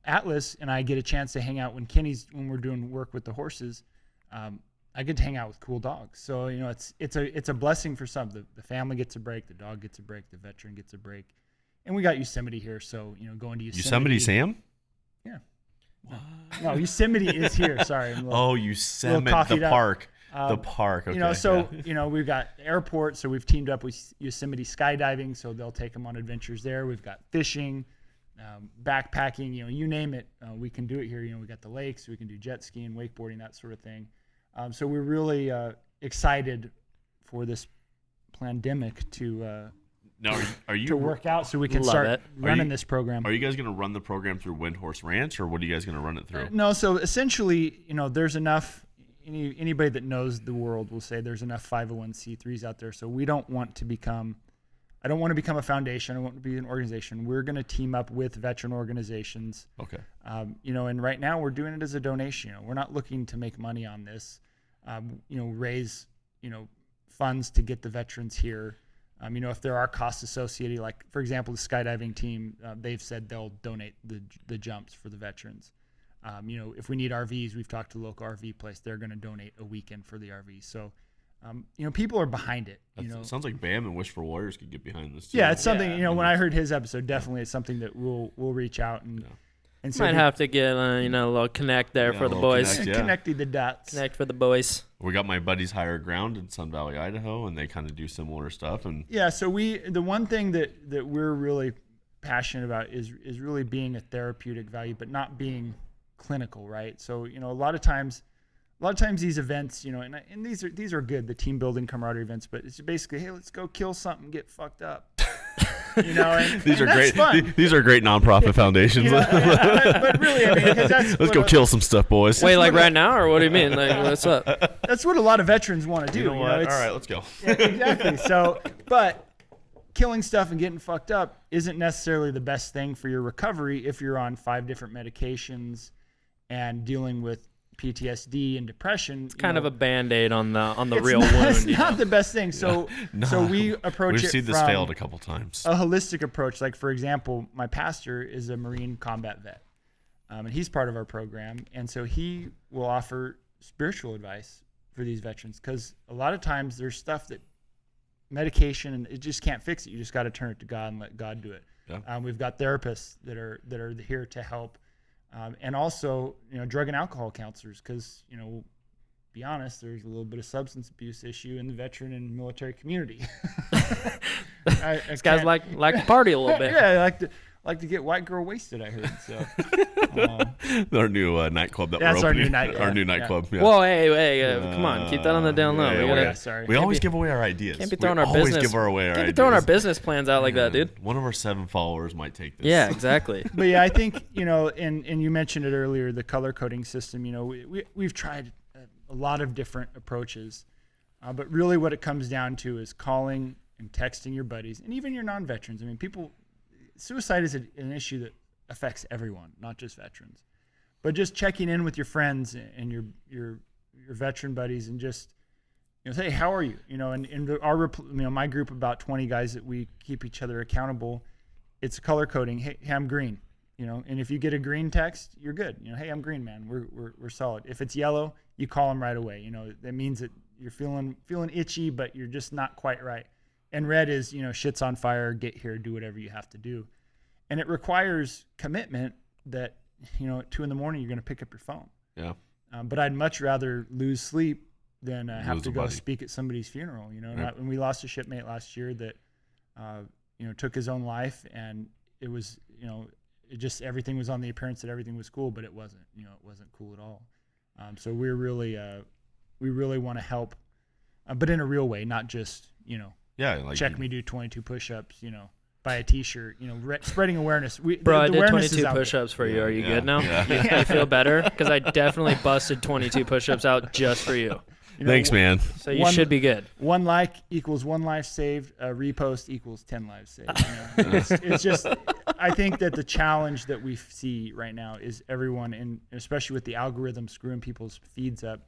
Atlas and I get a chance to hang out when we're doing work with the horses. I get to hang out with cool dogs. So it's a blessing for some. The family gets a break, the dog gets a break, the veteran gets a break, and we got Yosemite here. So going to Yosemite Sam? Yeah. No, Yosemite is here. Sorry. I'm a little- Oh, Yosemite, coffeeed the up. park. The park. Okay. We've got airport, so we've teamed up with Yosemite skydiving, so they'll take them on adventures there. We've got fishing, backpacking, you name it, we can do it here. We got the lakes, we can do jet skiing, wakeboarding, that sort of thing. So we're really excited for this pandemic to Now, are you work out, so we can Love start it. running this program. Are you guys going to run the program through Windhorse Ranch, or what are you guys going to run it through? No, so essentially, there's enough. Anybody that knows the world will say there's enough 501c3s out there. So we don't want to become. I don't want to become a foundation. I want to be an organization. We're going to team up with veteran organizations. Okay. And right now we're doing it as a donation. We're not looking to make money on this. Raise funds to get the veterans here. If there are costs associated, like for example, the skydiving team, they've said they'll donate the jumps for the veterans. If we need RVs, we've talked to the local RV place. They're going to donate a weekend for the RV. So, people are behind it. It sounds like Bam and Wish for Warriors could get behind this too. Yeah, it's something. Yeah. When I heard his episode, definitely it's something that we'll reach out and so Might have to get a little connect there Yeah, for a the little boys. connect. Yeah. connecting the dots. Connect for the boys. We got my buddies Higher Ground in Sun Valley, Idaho, and they kind of do similar stuff. And Yeah, so the one thing that we're really passionate about is really being a therapeutic value, but not being clinical, right? So a lot of times these events, and these are good, the team building camaraderie events, but it's basically, hey, let's go kill something, get fucked up. And these and are that's great. fun. These are great nonprofit foundations. But really, because that's Let's go kill some stuff, boys. Wait, like right now, or what do you mean? Like, what's up? that's what a lot of veterans want to do. You know what? All it's- right, let's go. Yeah, exactly. So, but killing stuff and getting fucked up isn't necessarily the best thing for your recovery if you're on 5 different medications and dealing with PTSD and depression. It's kind of a Band-Aid on the it's real not, wound. It's not the best thing. So, so we approach We've it seen this from failed a couple times. a holistic approach. Like for example, my pastor is a Marine combat vet, and he's part of our program, and so he will offer spiritual advice for these veterans, because a lot of times there's stuff that medication, and it just can't fix it. You just got to turn it to God and let God do it. Yeah. We've got therapists that are here to help, and also drug and alcohol counselors, because be honest, there's a little bit of substance abuse issue in the veteran and military community. These guys like to party a little bit. Yeah, I like to get white girl wasted, I heard. So Our new nightclub that that's we're opening. our new nightclub. Yeah. Whoa, hey, come on, keep that on the down low. Sorry. We always give away our ideas. Can't be throwing we our always business. give away our Can't be ideas. throwing our business plans out like that, dude. One of our 7 followers might take this. Yeah, exactly. But yeah, I think and you mentioned it earlier, the color coding system. We've tried a lot of different approaches, but really what it comes down to is calling and texting your buddies, and even your non-veterans. I mean, suicide is an issue that affects everyone, not just veterans. But just checking in with your friends and your veteran buddies, and just say, how are you? And our my group, about 20 guys that we keep each other accountable. It's color coding. Hey, I'm green. And if you get a green text, you're good. Hey, I'm green, man. We're solid. If it's yellow, you call them right away. That means that you're feeling itchy, but you're just not quite right. And red is, shit's on fire, get here, do whatever you have to do. And it requires commitment that, at 2 a.m, you're going to pick up your phone. Yeah. But I'd much rather lose sleep than have to go buddy. speak at somebody's funeral. Right. When we lost a shipmate last year that, took his own life, and it was, it just, everything was on the appearance that everything was cool, but it wasn't. It wasn't cool at all. So we really want to help, but in a real way, not just, Yeah. Like check me do 22 push-ups, buy a t-shirt, spreading awareness. Bro, I did awareness 22 is out there. push-ups for you. Are you Yeah. good now? Yeah. You feel better? Because I definitely busted 22 push-ups out just for you. Thanks, man. So you should be good. 1 like equals 1 life saved. A repost equals 10 lives saved. It's just, I think that the challenge that we see right now is everyone, and especially with the algorithm screwing people's feeds up,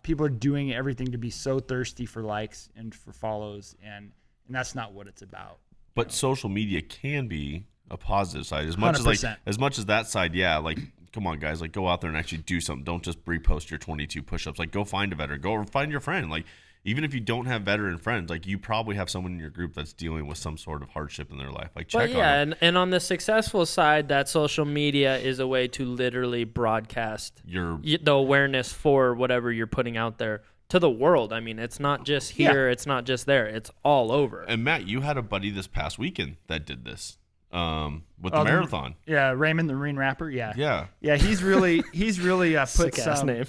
people are doing everything to be so thirsty for likes and for follows, and that's not what it's about. But social media can be a positive side as much 100%. as that side. Yeah, like come on, guys, like go out there and actually do something. Don't just repost your 22 push-ups. Like go find a veteran, go find your friend. Like even if you don't have veteran friends, like you probably have someone in your group that's dealing with some sort of hardship in their life. Like check on them. and on the successful side, that social media is a way to literally broadcast the awareness for whatever you're putting out there to the world. I mean, it's not just here, it's not just there, it's all over. And Matt, you had a buddy this past weekend that did this with the marathon. Raymond, the Marine rapper. Yeah. He's really put Sick ass some name.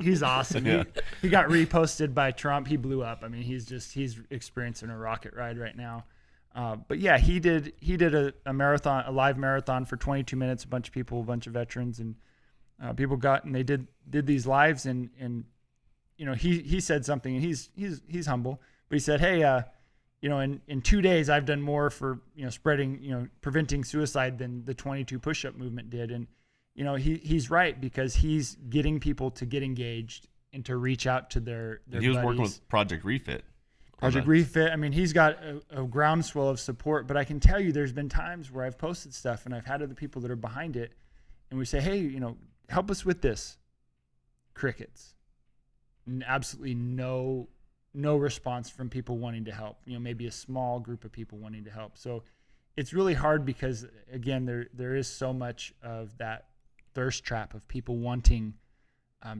he's awesome. Yeah. He got reposted by Trump. He blew up. I mean, he's experiencing a rocket ride right now. But yeah, he did a marathon, a live marathon for 22 minutes. A bunch of people, a bunch of veterans, and people they did these lives, and he said something, and he's humble, but he said, hey, in 2 days I've done more for spreading, preventing suicide than the 22 push-up movement did. And he's right, because he's getting people to get engaged and to reach out to their He was buddies. working with Project Refit. Project Refit. I mean, he's got a groundswell of support, but I can tell you there's been times where I've posted stuff and I've had other people that are behind it, and we say, hey, help us with this. Crickets. Absolutely no response from people wanting to help. Maybe a small group of people wanting to help. So it's really hard, because again, there is so much of that thirst trap of people wanting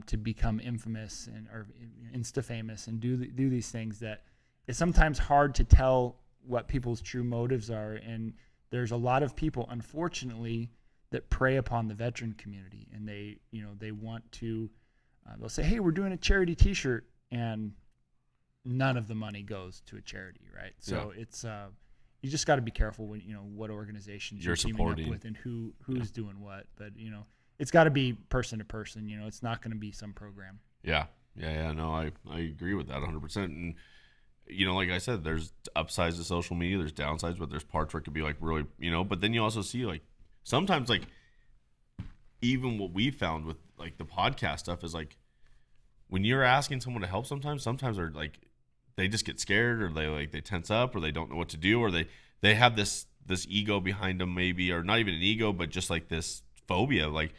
to become infamous or insta famous and do these things, that it's sometimes hard to tell what people's true motives are. And there's a lot of people, unfortunately, that prey upon the veteran community, and they want to. They'll say, hey, we're doing a charity t-shirt, and none of the money goes to a charity, right? So it's you just got to be careful when what organizations you're teaming up with and who's doing what. But it's got to be person to person. It's not going to be some program. Yeah. No, I agree with that 100%. And like I said, there's upsides to social media, there's downsides, but there's parts where it could be like really, But then you also see like sometimes like even what we found with like the podcast stuff is like when you're asking someone to help, sometimes they're like they just get scared, or they tense up, or they don't know what to do, or they have this ego behind them, maybe, or not even an ego, but just like this phobia. Like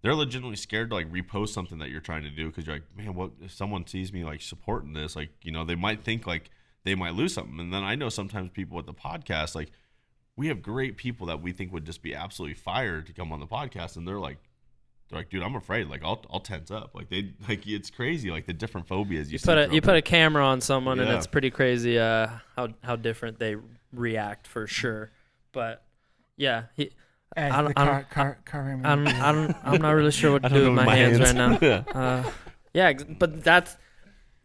they're legitimately scared to like repost something that you're trying to do, because you're like, man, what if someone sees me like supporting this? Like they might think like they might lose something. And then I know sometimes people with the podcast, like we have great people that we think would just be absolutely fired to come on the podcast, and they're like, dude, I'm afraid. Like, I'll tense up. Like, it's crazy. Like the different phobias you put a camera on someone, and Yeah. it's pretty crazy. How different they react for sure. But yeah, I'm not really sure what to do with my hands right now. Yeah, but that's.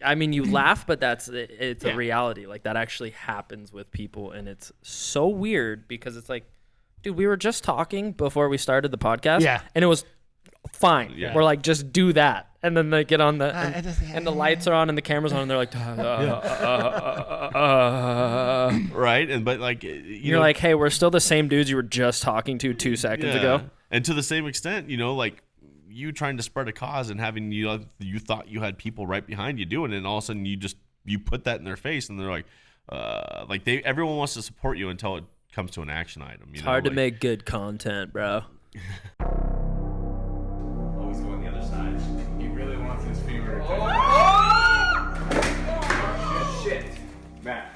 I mean, you laugh, but it's a reality. Like that actually happens with people, and it's so weird because it's like, dude, we were just talking before we started the podcast, and it was fine. Yeah. We're like, just do that, and then they get on and the lights are on and the camera's on, and they're like, right, and but like you're like, hey, we're still the same dudes you were just talking to 2 seconds ago, and to the same extent, like. You trying to spread a cause and having you thought you had people right behind you doing it, and all of a sudden you put that in their face, and they're like everyone wants to support you until it comes to an action item. It's hard to make good content, bro. Always go on the other side. He really wants his finger. Shit, Matt.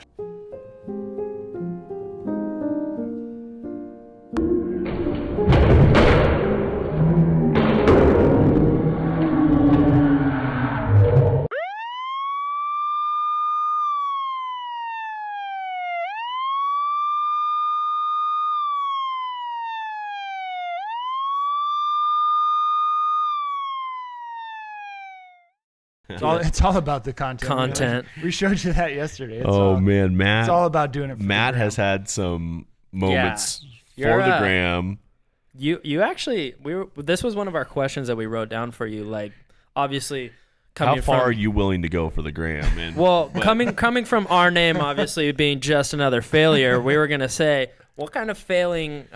It's all about the content. We showed you that yesterday. Man, Matt. It's all about doing it for Matt the gram. has had some moments for You're, the gram. You actually this was one of our questions that we wrote down for you. Like, obviously, How far are you willing to go for the gram? And, coming from our name, obviously being just another failure, we were gonna say, what kind of failing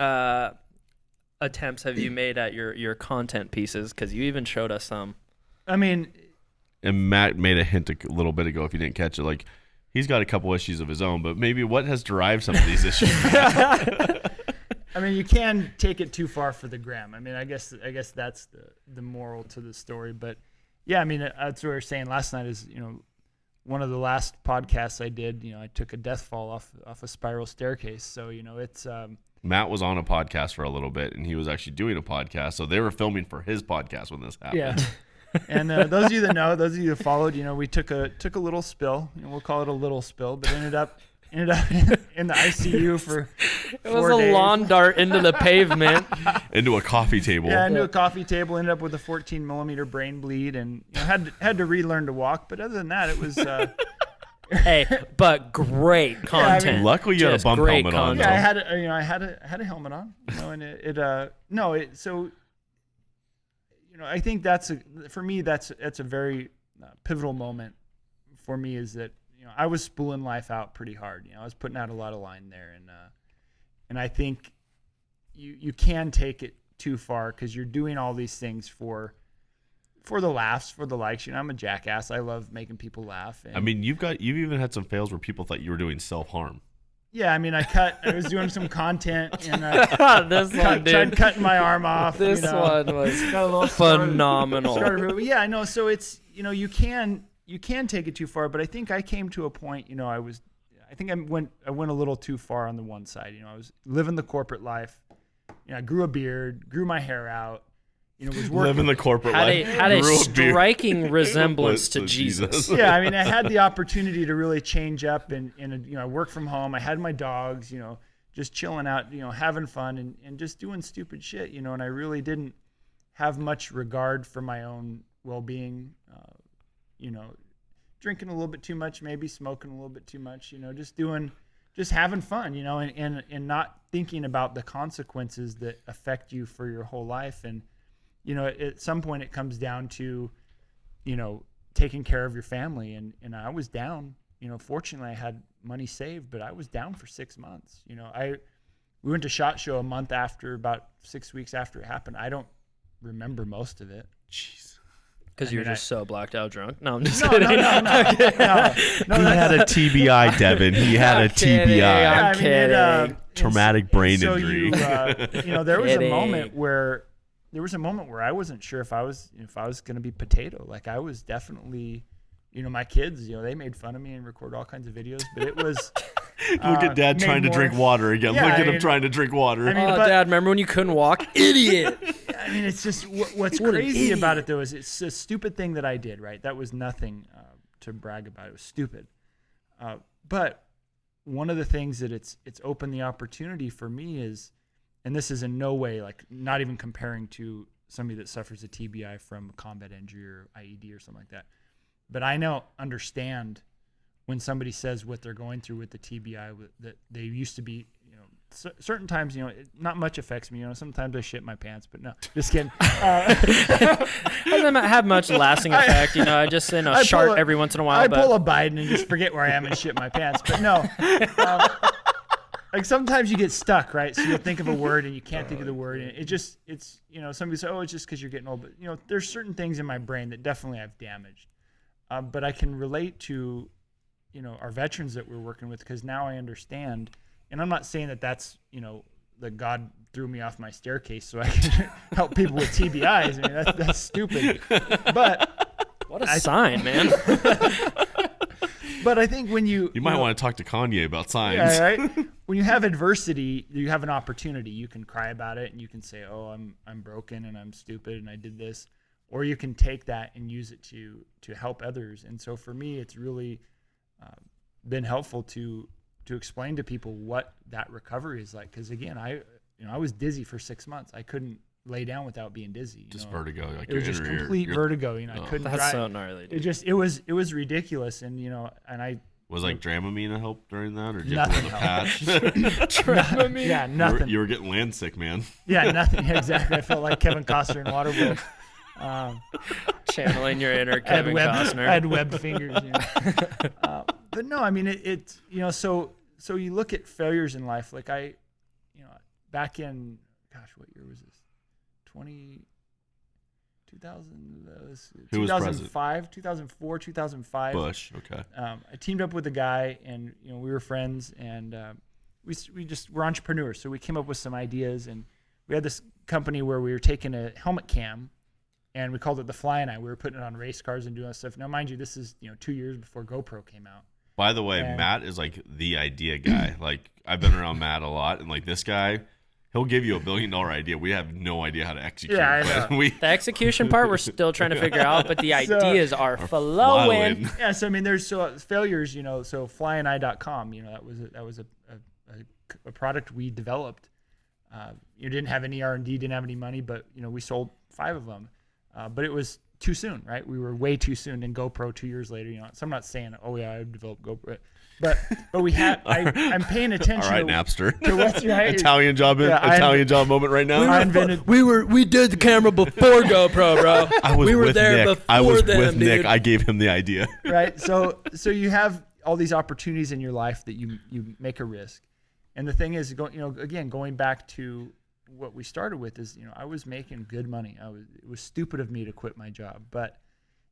attempts have you made at your content pieces? Because you even showed us some. I mean, and Matt made a hint a little bit ago, if you didn't catch it, like he's got a couple issues of his own, but maybe what has derived some of these issues? I mean, you can take it too far for the gram. I mean, I guess that's the moral to the story. But yeah, I mean, that's what we were saying last night is, one of the last podcasts I did, I took a death fall off a spiral staircase. So, it's Matt was on a podcast for a little bit, and he was actually doing a podcast. So they were filming for his podcast when this happened. Yeah. And those of you that know, those of you that followed, we took a little spill. We'll call it a little spill, but ended up in the ICU for 4 days. It was a lawn dart into the pavement, into a coffee table. Yeah, into a coffee table. Ended up with a 14 millimeter brain bleed, and had to relearn to walk. But other than that, it was. Hey, but great content. I mean, luckily you had a bump helmet on. Yeah, I had a helmet on. And so. I think for me that's a very pivotal moment for me, is that I was spooling life out pretty hard. I was putting out a lot of line there, and I think you can take it too far because you're doing all these things for the laughs, for the likes. I'm a jackass. I love making people laugh. And, I mean, you've even had some fails where people thought you were doing self-harm. Yeah, I mean, I was doing some content, and tried cutting my arm off. This one was phenomenal. Yeah, I know. So it's you can take it too far, but I think I came to a point. I went a little too far on the one side. I was living the corporate life. I grew a beard, grew my hair out. Was working. Living the corporate life. Had a striking resemblance to Jesus. Yeah, I mean, I had the opportunity to really change up, and I work from home. I had my dogs, just chilling out, having fun and just doing stupid shit, and I really didn't have much regard for my own well-being, drinking a little bit too much, maybe smoking a little bit too much, just having fun, and not thinking about the consequences that affect you for your whole life. And at some point it comes down to, taking care of your family. And I was down, fortunately I had money saved, but I was down for 6 months. We went to SHOT Show a month after, about 6 weeks after it happened. I don't remember most of it. Jeez. Because you're just so blacked out drunk. No, I'm just kidding. No. He had a TBI, Devin. He had a TBI. I'm kidding. Traumatic brain so injury. There was a moment where I wasn't sure if I was going to be potato. Like I was definitely, my kids, they made fun of me and record all kinds of videos, but it was. Look at Dad trying to drink water again. Yeah, Look at him trying to drink water. I mean, Oh, Dad, remember when you couldn't walk? Idiot. I mean, it's just what's crazy about it, though, is it's a stupid thing that I did, right? That was nothing to brag about. It was stupid. But one of the things that it's opened the opportunity for me is, and this is in no way, like, not even comparing to somebody that suffers a TBI from combat injury or IED or something like that. But I now understand when somebody says what they're going through with the TBI, that they used to be, certain times, not much affects me. Sometimes I shit my pants, but no, just kidding. Doesn't have much lasting effect. I just shart every once in a while. I pull a Biden and just forget where I am and shit my pants. But no, like sometimes you get stuck, right? So you'll think of a word and you can't think of the word, and it's somebody says, oh, it's just because you're getting old. But there's certain things in my brain that definitely I've damaged. But I can relate to, our veterans that we're working with, because now I understand. And I'm not saying that that's, that God threw me off my staircase so I can help people with TBIs. I mean, that's stupid. But what a sign, man. But I think when you might want to talk to Kanye about signs. Yeah, right. When you have adversity, you have an opportunity. You can cry about it and you can say, "Oh, I'm broken and I'm stupid and I did this," or you can take that and use it to help others. And so for me, it's really been helpful to explain to people what that recovery is like. Because again, I was dizzy for 6 months. I couldn't lay down without being dizzy. Just vertigo. Like it was just complete vertigo. I couldn't. That's so gnarly. Dude. It was ridiculous. And and I was like Dramamine a help during that, or did nothing you have a patch? Dramamine. Yeah, nothing. You were getting land sick, man. Yeah, nothing. Exactly. I felt like Kevin Costner in Waterworld. Channeling your inner Kevin Costner. I had webbed fingers. But no, I mean it's so you look at failures in life. Like back in what year was this? 2005, 2004, 2005. Bush. Okay. I teamed up with a guy, and we were friends, and we're entrepreneurs. So we came up with some ideas, and we had this company where we were taking a helmet cam, and we called it the Fly Eye. We were putting it on race cars and doing that stuff. Now, mind you, this is 2 years before GoPro came out. By the way, Matt is like the idea guy. Like, I've been around Matt a lot, and like this guy, he'll give you $1 billion idea. We have no idea how to execute. Yeah, I know. The execution part we're still trying to figure out, but the ideas are flowing. Yeah, so I mean, there's failures. So flyandeye.com. That was a product we developed. You didn't have any R&D, didn't have any money, but we sold 5 of them. But it was too soon, right? We were way too soon. And GoPro 2 years later, so I'm not saying, oh yeah, I developed GoPro, but we had. I'm paying attention. All right, Napster. To what's right. Italian job moment right now. We did the camera before GoPro, bro. We were there Nick. before I was them, with Nick. dude. I gave him the idea. Right. So you have all these opportunities in your life that you make a risk, and the thing is, going back to what we started with is, I was making good money. It was stupid of me to quit my job, but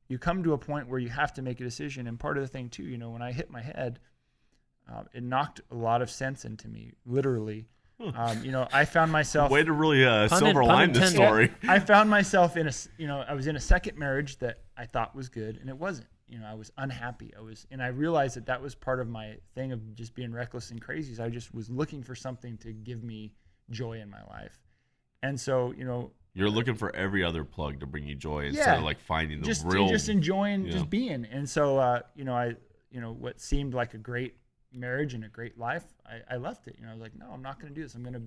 you come to a point where you have to make a decision. And part of the thing too, when I hit my head, it knocked a lot of sense into me, literally. I found myself. Way to really silver line this story. I found myself in I was in a second marriage that I thought was good, and it wasn't. I was unhappy. And I realized that was part of my thing of just being reckless and crazy. So I just was looking for something to give me joy in my life. And so, you're looking for every other plug to bring you joy instead of like finding the real. Just enjoying just being. And so, what seemed like a great marriage and a great life, I left it. I was like, no, I'm not going to do this. I'm going to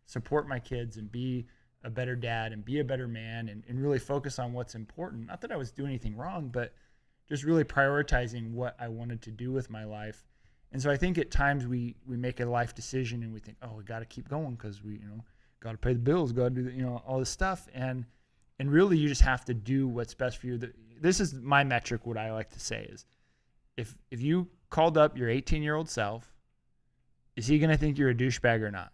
support my kids and be a better dad and be a better man and really focus on what's important. Not that I was doing anything wrong, but just really prioritizing what I wanted to do with my life. And so I think at times we make a life decision and we think, oh, we got to keep going because we, got to pay the bills, got to do, all this stuff. And really you just have to do what's best for you. This is my metric. What I like to say is if you called up your 18-year-old self, is he going to think you're a douchebag or not?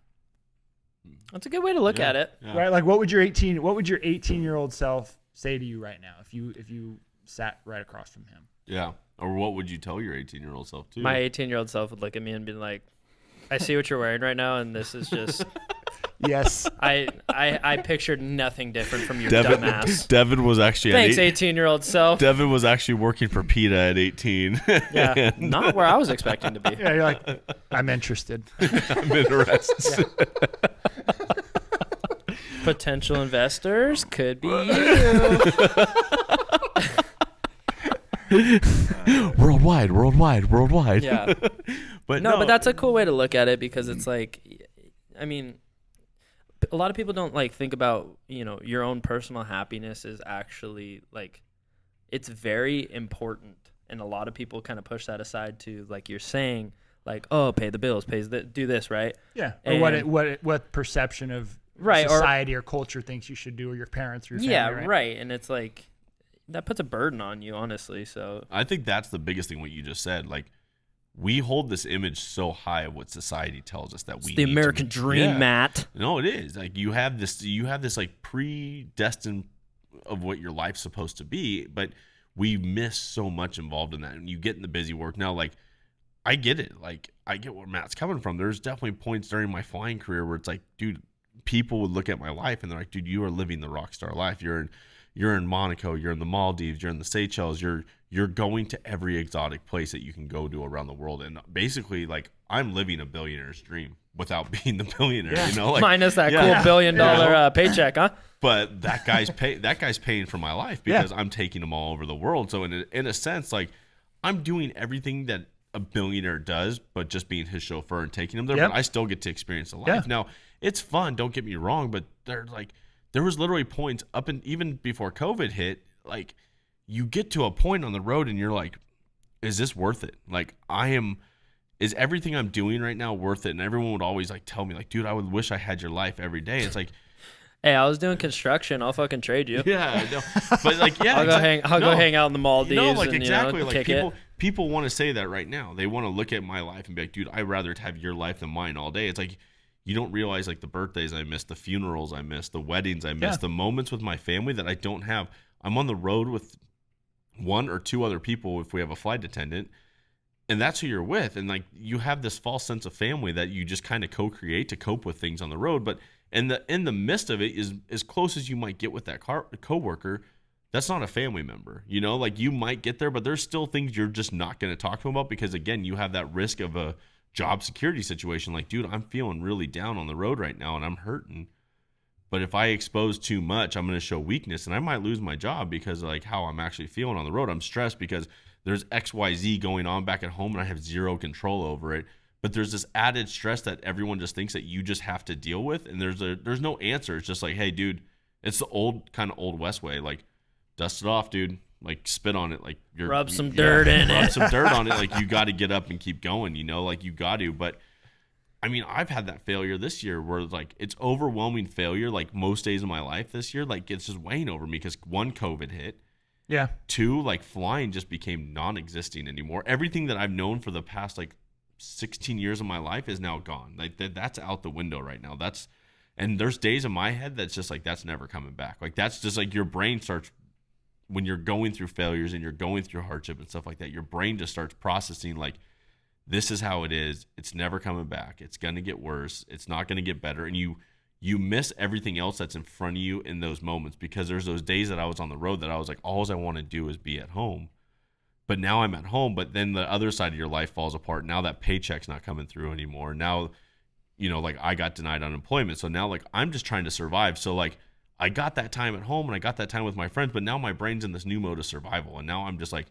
That's a good way to look at it. Yeah. Right? Like what would your 18-year-old self say to you right now if you sat right across from him? Yeah. Or what would you tell your 18-year-old self too? My 18-year-old self would look at me and be like, I see what you're wearing right now, and this is just yes. I I pictured nothing different from your Devin, dumbass. Devin was actually Thanks, 18-year-old self. Devin was actually working for PETA at 18. Yeah, not where I was expecting to be. Yeah, you're like, I'm interested. I'm interested. Potential investors could be you. Worldwide. Yeah. But No, but that's a cool way to look at it because it's like, I mean, a lot of people don't like think about, your own personal happiness is actually like, it's very important. And a lot of people kind of push that aside to, like you're saying, like, oh, pay the bills, do this, right? Yeah. Or what perception of society or culture thinks you should do, or your parents or your family. Yeah, right. And it's like, that puts a burden on you, honestly. So I think that's the biggest thing, what you just said. Like, we hold this image so high of what society tells us that it's we the need American dream, Matt. No, it is. Like, you have this like predestined of what your life's supposed to be, but we miss so much involved in that. And you get in the busy work now, like, I get it. Like, I get where Matt's coming from. There's definitely points during my flying career where it's like, dude, people would look at my life and they're like, dude, you are living the rock star life. You're in Monaco, you're in the Maldives, you're in the Seychelles, you're going to every exotic place that you can go to around the world. And basically, like, I'm living a billionaire's dream without being the billionaire, like, minus that cool $1 billion paycheck, huh? But that guy's paying for my life because I'm taking him all over the world. So in a sense, like, I'm doing everything that a billionaire does, but just being his chauffeur and taking him there. But I still get to experience the life. Yeah. Now, it's fun, don't get me wrong, but there was literally points up and even before COVID hit, like, you get to a point on the road and you're like, is this worth it? Like, is everything I'm doing right now worth it? And everyone would always like tell me, like, dude, I would wish I had your life every day. It's like, hey, I was doing construction. I'll fucking trade you. yeah, no, but like, yeah, I'll go hang out in the Maldives. Like, and, exactly. Like, kick people want to say that right now. They want to look at my life and be like, dude, I'd rather have your life than mine all day. It's like, you don't realize, like, the birthdays I miss, the funerals I miss, the weddings I miss, the moments with my family that I don't have. I'm on the road with one or two other people if we have a flight attendant, and that's who you're with. And, like, you have this false sense of family that you just kind of co-create to cope with things on the road. But in the midst of it is as close as you might get with that coworker. That's not a family member, like, you might get there, but there's still things you're just not going to talk to them about because, again, you have that risk of a job security situation. Like, dude, I'm feeling really down on the road right now and I'm hurting, but if I expose too much, I'm going to show weakness and I might lose my job because of, like, how I'm actually feeling on the road. I'm stressed because there's XYZ going on back at home and I have zero control over it. But there's this added stress that everyone just thinks that you just have to deal with, and there's no answer. It's just like, hey, dude, it's the old West way. Like, dust it off, dude. Like, spit on it. Like, rub some dirt in it. Rub some dirt on it. Like, you got to get up and keep going. Like, you got to. But I mean, I've had that failure this year where, like, it's overwhelming failure. Like, most days of my life this year, like, it's just weighing over me because, one, COVID hit. Yeah. Two, like, flying just became non-existing anymore. Everything that I've known for the past, like, 16 years of my life is now gone. Like, that's out the window right now. And there's days in my head that's just like, that's never coming back. Like, that's just like, your brain starts, when you're going through failures and you're going through hardship and stuff like that, your brain just starts processing, like, this is how it is. It's never coming back. It's going to get worse. It's not going to get better. And you miss everything else that's in front of you in those moments, because there's those days that I was on the road that I was like, all I want to do is be at home. But now I'm at home, but then the other side of your life falls apart. Now that paycheck's not coming through anymore. Now, like, I got denied unemployment. So now, like, I'm just trying to survive. So, like, I got that time at home and I got that time with my friends, but now my brain's in this new mode of survival. And now I'm just like,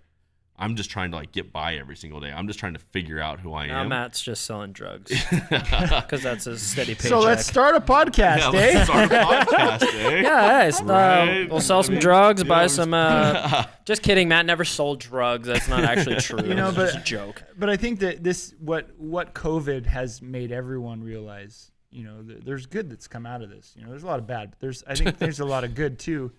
I'm just trying to, like, get by every single day. I'm just trying to figure out who I am. Now Matt's just selling drugs because that's a steady paycheck. So let's start a podcast, Let's start a podcast, eh? Yeah, Right? we'll sell some drugs, buy some. Just kidding, Matt never sold drugs. That's not actually true. It's just a joke. But I think that what COVID has made everyone realize, there's good that's come out of this. There's a lot of bad, but I think there's a lot of good too.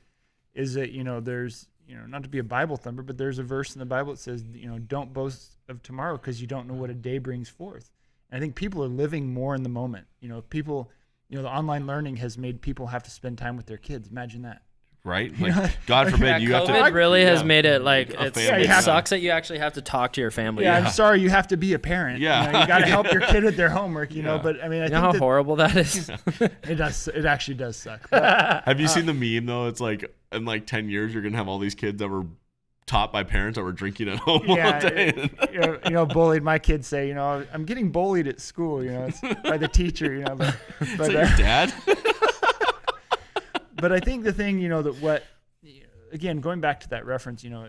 Is that there's not to be a Bible thumper, but there's a verse in the Bible that says, don't boast of tomorrow because you don't know what a day brings forth. And I think people are living more in the moment. People, the online learning has made people have to spend time with their kids. Imagine that. right? Like, God forbid you have to. COVID really has made it like a it family. sucks that you actually have to talk to your family. Yeah, I'm sorry, you have to be a parent. Yeah. You got to help your kid with their homework, you know. But I mean, I You think know how that horrible that is? it does. It actually does suck. But, Have you seen the meme though? It's like in like 10 years, you're gonna have all these kids that were taught by parents that were drinking at home all day. you know, bullied. My kids say, you know, I'm getting bullied at school. You know, it's by the teacher. You know, but Is that your dad? but I think the thing, you know, again, going back to that reference, you know,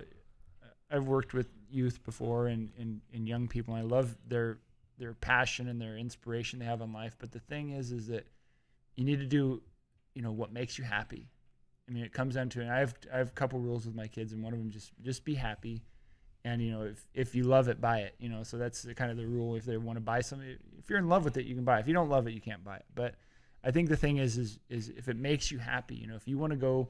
I've worked with youth before and young people. And I love their passion and their inspiration they have in life. But the thing is that you need to do, you know, what makes you happy. I mean, it comes down to, and I have a couple rules with my kids, and one of them just be happy, and you know, if you love it, buy it. You know, so that's kind of the rule. If they want to buy something, if you're in love with it, you can buy it. If you don't love it, you can't buy it. But I think the thing is if it makes you happy, you know, if you want to go,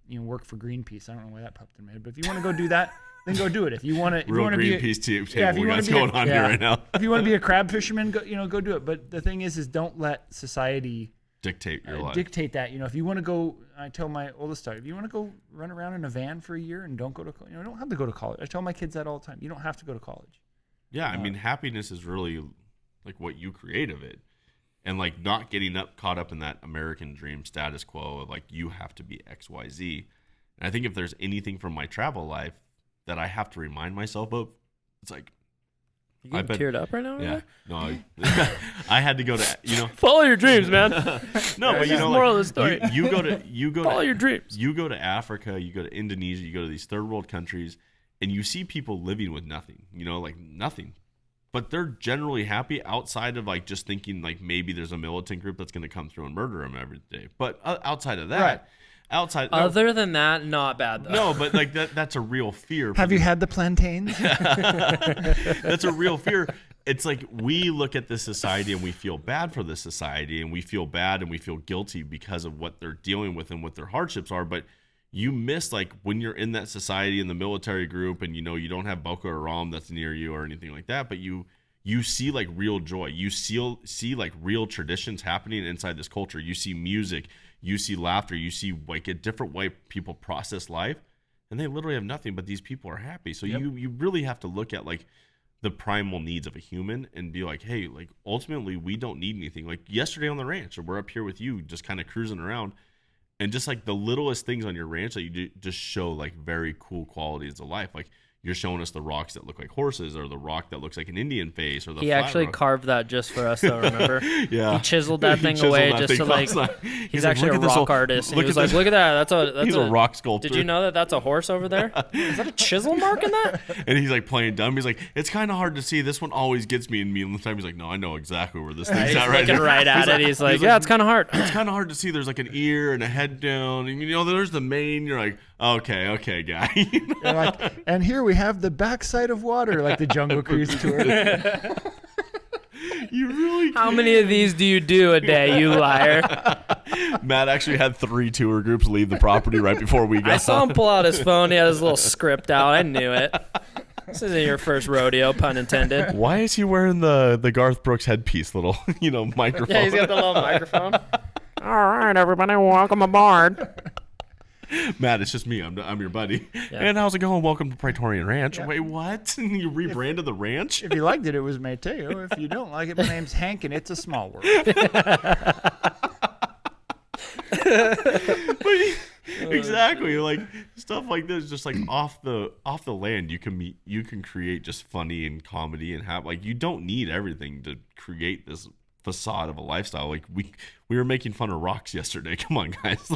you know, work for Greenpeace, I don't know why that popped in my head, but if you want to go do that, then go do it. If you want to, Real Greenpeace table that's going on here right now. If you want to be a crab fisherman, go do it. But the thing is don't let society dictate your life. Dictate that. You know, if you want to go, I tell my oldest daughter, if you want to go run around in a van for a year and don't go to, you know, don't have to go to college. I tell my kids that all the time. You don't have to go to college. Yeah, I mean, happiness is really like what you create of it, and like not getting caught up in that American dream status quo of like you have to be X, Y, Z. And I think if there's anything from my travel life that I have to remind myself of, it's like. You getting teared up right now? Yeah. No, I had to go to, you know. Follow your dreams, man. No, but you know, moral of the like, story. you go Follow to your dreams. You go to Africa, you go to Indonesia, you go to these third world countries, and you see people living with nothing, you know, like nothing. But they're generally happy outside of like just thinking like maybe there's a militant group that's going to come through and murder them every day. But outside of that, right. Other than that, not bad though. No, but like that's a real fear. Have you had the plantains? That's a real fear. It's like we look at this society and we feel bad for this society, and we feel bad and we feel guilty because of what they're dealing with and what their hardships are. But you miss like when you're in that society in the military group, and you know you don't have Boko Haram that's near you or anything like that, but you see like real joy. You see like real traditions happening inside this culture. You see music, you see laughter, you see like a different way people process life, and they literally have nothing, but these people are happy. So you really have to look at like the primal needs of a human and be like, hey, like ultimately we don't need anything. Like yesterday on the ranch, or we're up here with you just kind of cruising around, and just like the littlest things on your ranch that you do just show like very cool qualities of life. Like you're showing us the rocks that look like horses, or the rock that looks like an Indian face, or the he flat actually rock. Carved that just for us though, remember? Yeah, he chiseled that thing away just to like he's actually a rock artist, and he was like, look at that, that's a rock sculptor. Did you know that's a horse over there? Is that a chisel mark in that? And he's like playing dumb. He's like, it's kind of hard to see. This one always gets me. And me, and the time he's like, no, I know exactly where this thing's at right looking now. right at it. He's like, yeah, it's kind of hard. It's kind of hard to see. There's like an ear and a head down, and you know, there's the mane. You're like, okay, guy. You know? You're like, and here we have the backside of water, like the Jungle Cruise tour. You really How many of these do you do a day, you liar? Matt actually had 3 tour groups leave the property right before we got. I saw him pull out his phone. He had his little script out. I knew it. This isn't your first rodeo, pun intended. Why is he wearing the Garth Brooks headpiece, little microphone? Yeah, he's got the little microphone. All right, everybody, welcome aboard. Matt, it's just me. I'm your buddy. Yeah. And how's it going? Welcome to Praetorian Ranch. Yeah. Wait, what? You rebranded the ranch? If you liked it, it was Mateo. If you don't like it, my name's Hank, and it's a small world. Exactly, like stuff like this, just like off the land, you can create just funny and comedy and have like you don't need everything to create this facade of a lifestyle. Like we were making fun of rocks yesterday. Come on, guys.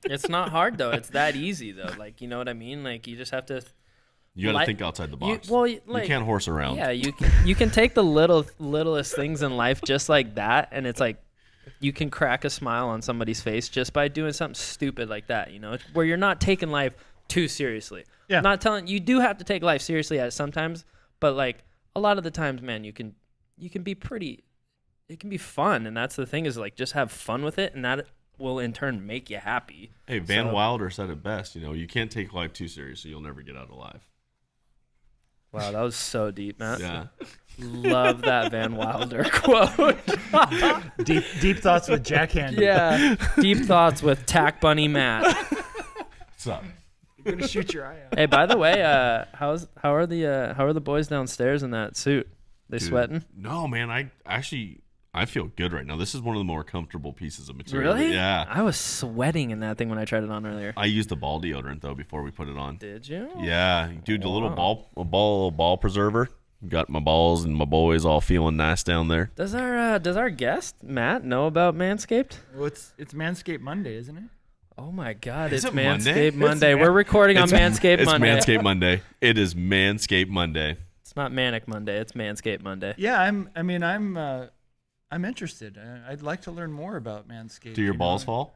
It's not hard though. It's that easy though. Like you know what I mean. Like you just have to. You got to think outside the box. You can't horse around. Yeah, you can take the littlest things in life just like that, and it's like you can crack a smile on somebody's face just by doing something stupid like that. You know, where you're not taking life too seriously. Yeah. I'm not telling you do have to take life seriously at sometimes, but like a lot of the times, man, you can be pretty. It can be fun, and that's the thing is like just have fun with it, and that will in turn make you happy. Hey, Van Wilder said it best. You can't take life too seriously. You'll never get out alive. Wow, that was so deep, Matt. Yeah. Love that Van Wilder quote. Deep thoughts with Jack Handy. Yeah. Deep thoughts with Tack Bunny Matt. What's up? I'm gonna shoot your eye out. Hey, by the way, how are the boys downstairs in that suit? They Dude, sweating? No, man. I feel good right now. This is one of the more comfortable pieces of material. Really? Yeah. I was sweating in that thing when I tried it on earlier. I used the ball deodorant though before we put it on. Did you? Yeah, dude, the little ball preserver. Got my balls and my boys all feeling nice down there. Does our guest Matt know about Manscaped? Well, it's Manscaped Monday, isn't it? Oh my God! Is It's it Monday? Manscaped Monday. We're recording on Manscaped Monday. It's Manscaped Monday. It is Manscaped Monday. It's not Manic Monday. It's Manscaped Monday. Yeah, I'm interested. I'd like to learn more about Manscaped. Do your balls fall?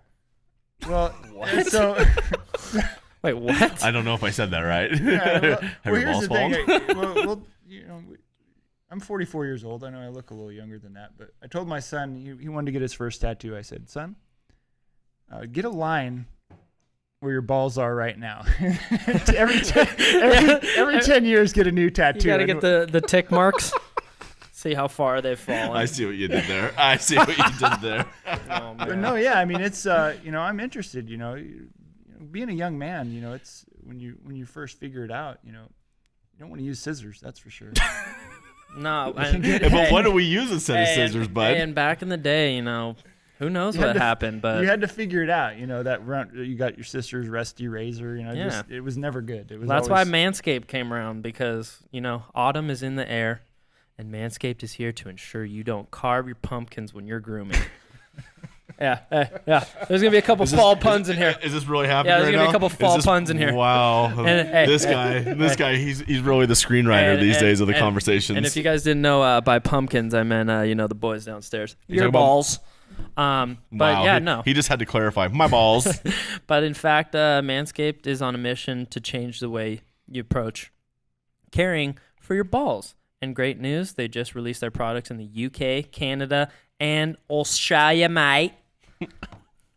Well, What? so Wait, what? I don't know if I said that right. yeah, Have your here's balls the thing. fallen? I'm 44 years old. I know I look a little younger than that, but I told my son he wanted to get his first tattoo. I said, son, get a line where your balls are right now. every 10 years, get a new tattoo. You gotta get the tick marks. See how far they've fallen. I see what you did there. Oh, But man. no, yeah, I mean, it's I'm interested. Being a young man, it's when you first figure it out, you don't want to use scissors. That's for sure. No, But what do we use instead of scissors, bud? And back in the day, who knows what happened, but you had to figure it out. You got your sister's rusty razor. Yeah. It was never good. It was. that's why always, Manscaped came around because, autumn is in the air and Manscaped is here to ensure you don't carve your pumpkins when you're grooming. Yeah. There's going to be a couple fall puns in here. Is this really happening Yeah, there's right gonna be now? a couple fall puns in here. Wow. And, hey, this guy, he's really the screenwriter these days of the conversations. And if you guys didn't know, by pumpkins, I meant, the boys downstairs. You're Your talking about- balls. But wow, yeah, he, no. He just had to clarify. My balls. But in fact, Manscaped is on a mission to change the way you approach caring for your balls. And great news, they just released their products in the UK, Canada, and Australia, mate.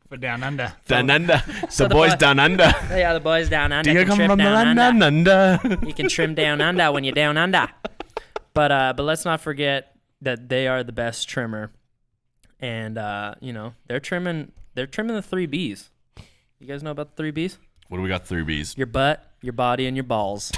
But down under. Down under. So the boys down under. Yeah, the boys down under. Do you can come trip from the down land under. down under? You can trim down under when you're down under. But let's not forget that they are the best trimmer. And they're trimming the 3 Bs. You guys know about the 3 Bs? What do we got? 3 Bs. Your butt, your body, and your balls.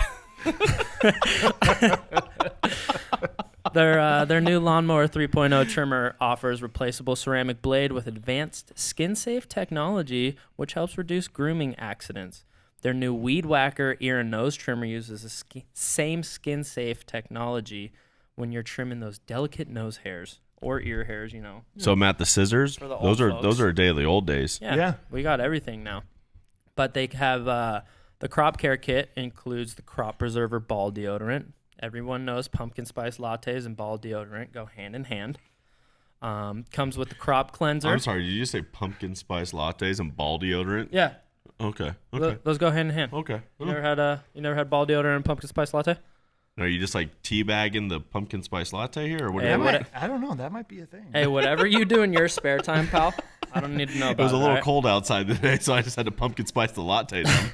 Their new Lawnmower 3.0 trimmer offers replaceable ceramic blade with advanced skin-safe technology, which helps reduce grooming accidents. Their new Weed Whacker ear and nose trimmer uses the same skin-safe technology when you're trimming those delicate nose hairs or ear hairs, So Matt, the scissors, For the old those folks. are a day of the old days. Yeah. We got everything now. But they have the crop care kit includes the crop preserver ball deodorant. Everyone knows pumpkin spice lattes and ball deodorant go hand in hand. Comes with the crop cleanser. I'm sorry, did you just say pumpkin spice lattes and ball deodorant? Yeah, Okay. those go hand in hand. Okay. You never had ball deodorant and pumpkin spice latte? Are you just like teabagging the pumpkin spice latte here, or what? Hey, I don't know. That might be a thing. Hey, whatever you do in your spare time, pal, I don't need to know about It was a little right? cold outside today, so I just had to pumpkin spice the latte down.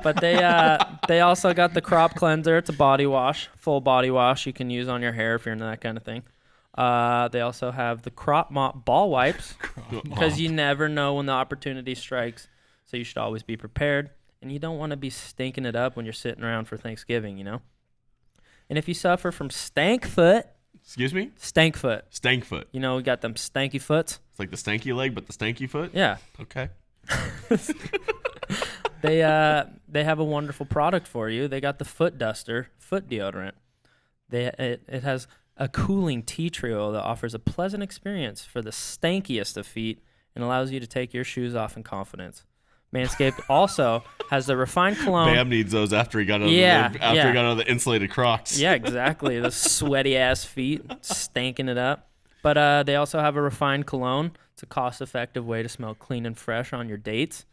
But they also got the crop cleanser. It's a body wash, full body wash you can use on your hair if you're into that kind of thing. They also have the crop mop ball wipes because you never know when the opportunity strikes. So you should always be prepared, and you don't want to be stinking it up when you're sitting around for Thanksgiving, And if you suffer from stank foot, Excuse me? stank foot, Stank foot. we got them stanky foots. It's like the stanky leg, but the stanky foot? Yeah, Okay. they have a wonderful product for you. They got the Foot Duster foot deodorant. It has a cooling tea tray oil that offers a pleasant experience for the stankiest of feet and allows you to take your shoes off in confidence. Manscaped also has the refined cologne. Bam needs those after he got out of the insulated Crocs. Yeah, exactly. The sweaty ass feet, stanking it up. But they also have a refined cologne. It's a cost-effective way to smell clean and fresh on your dates.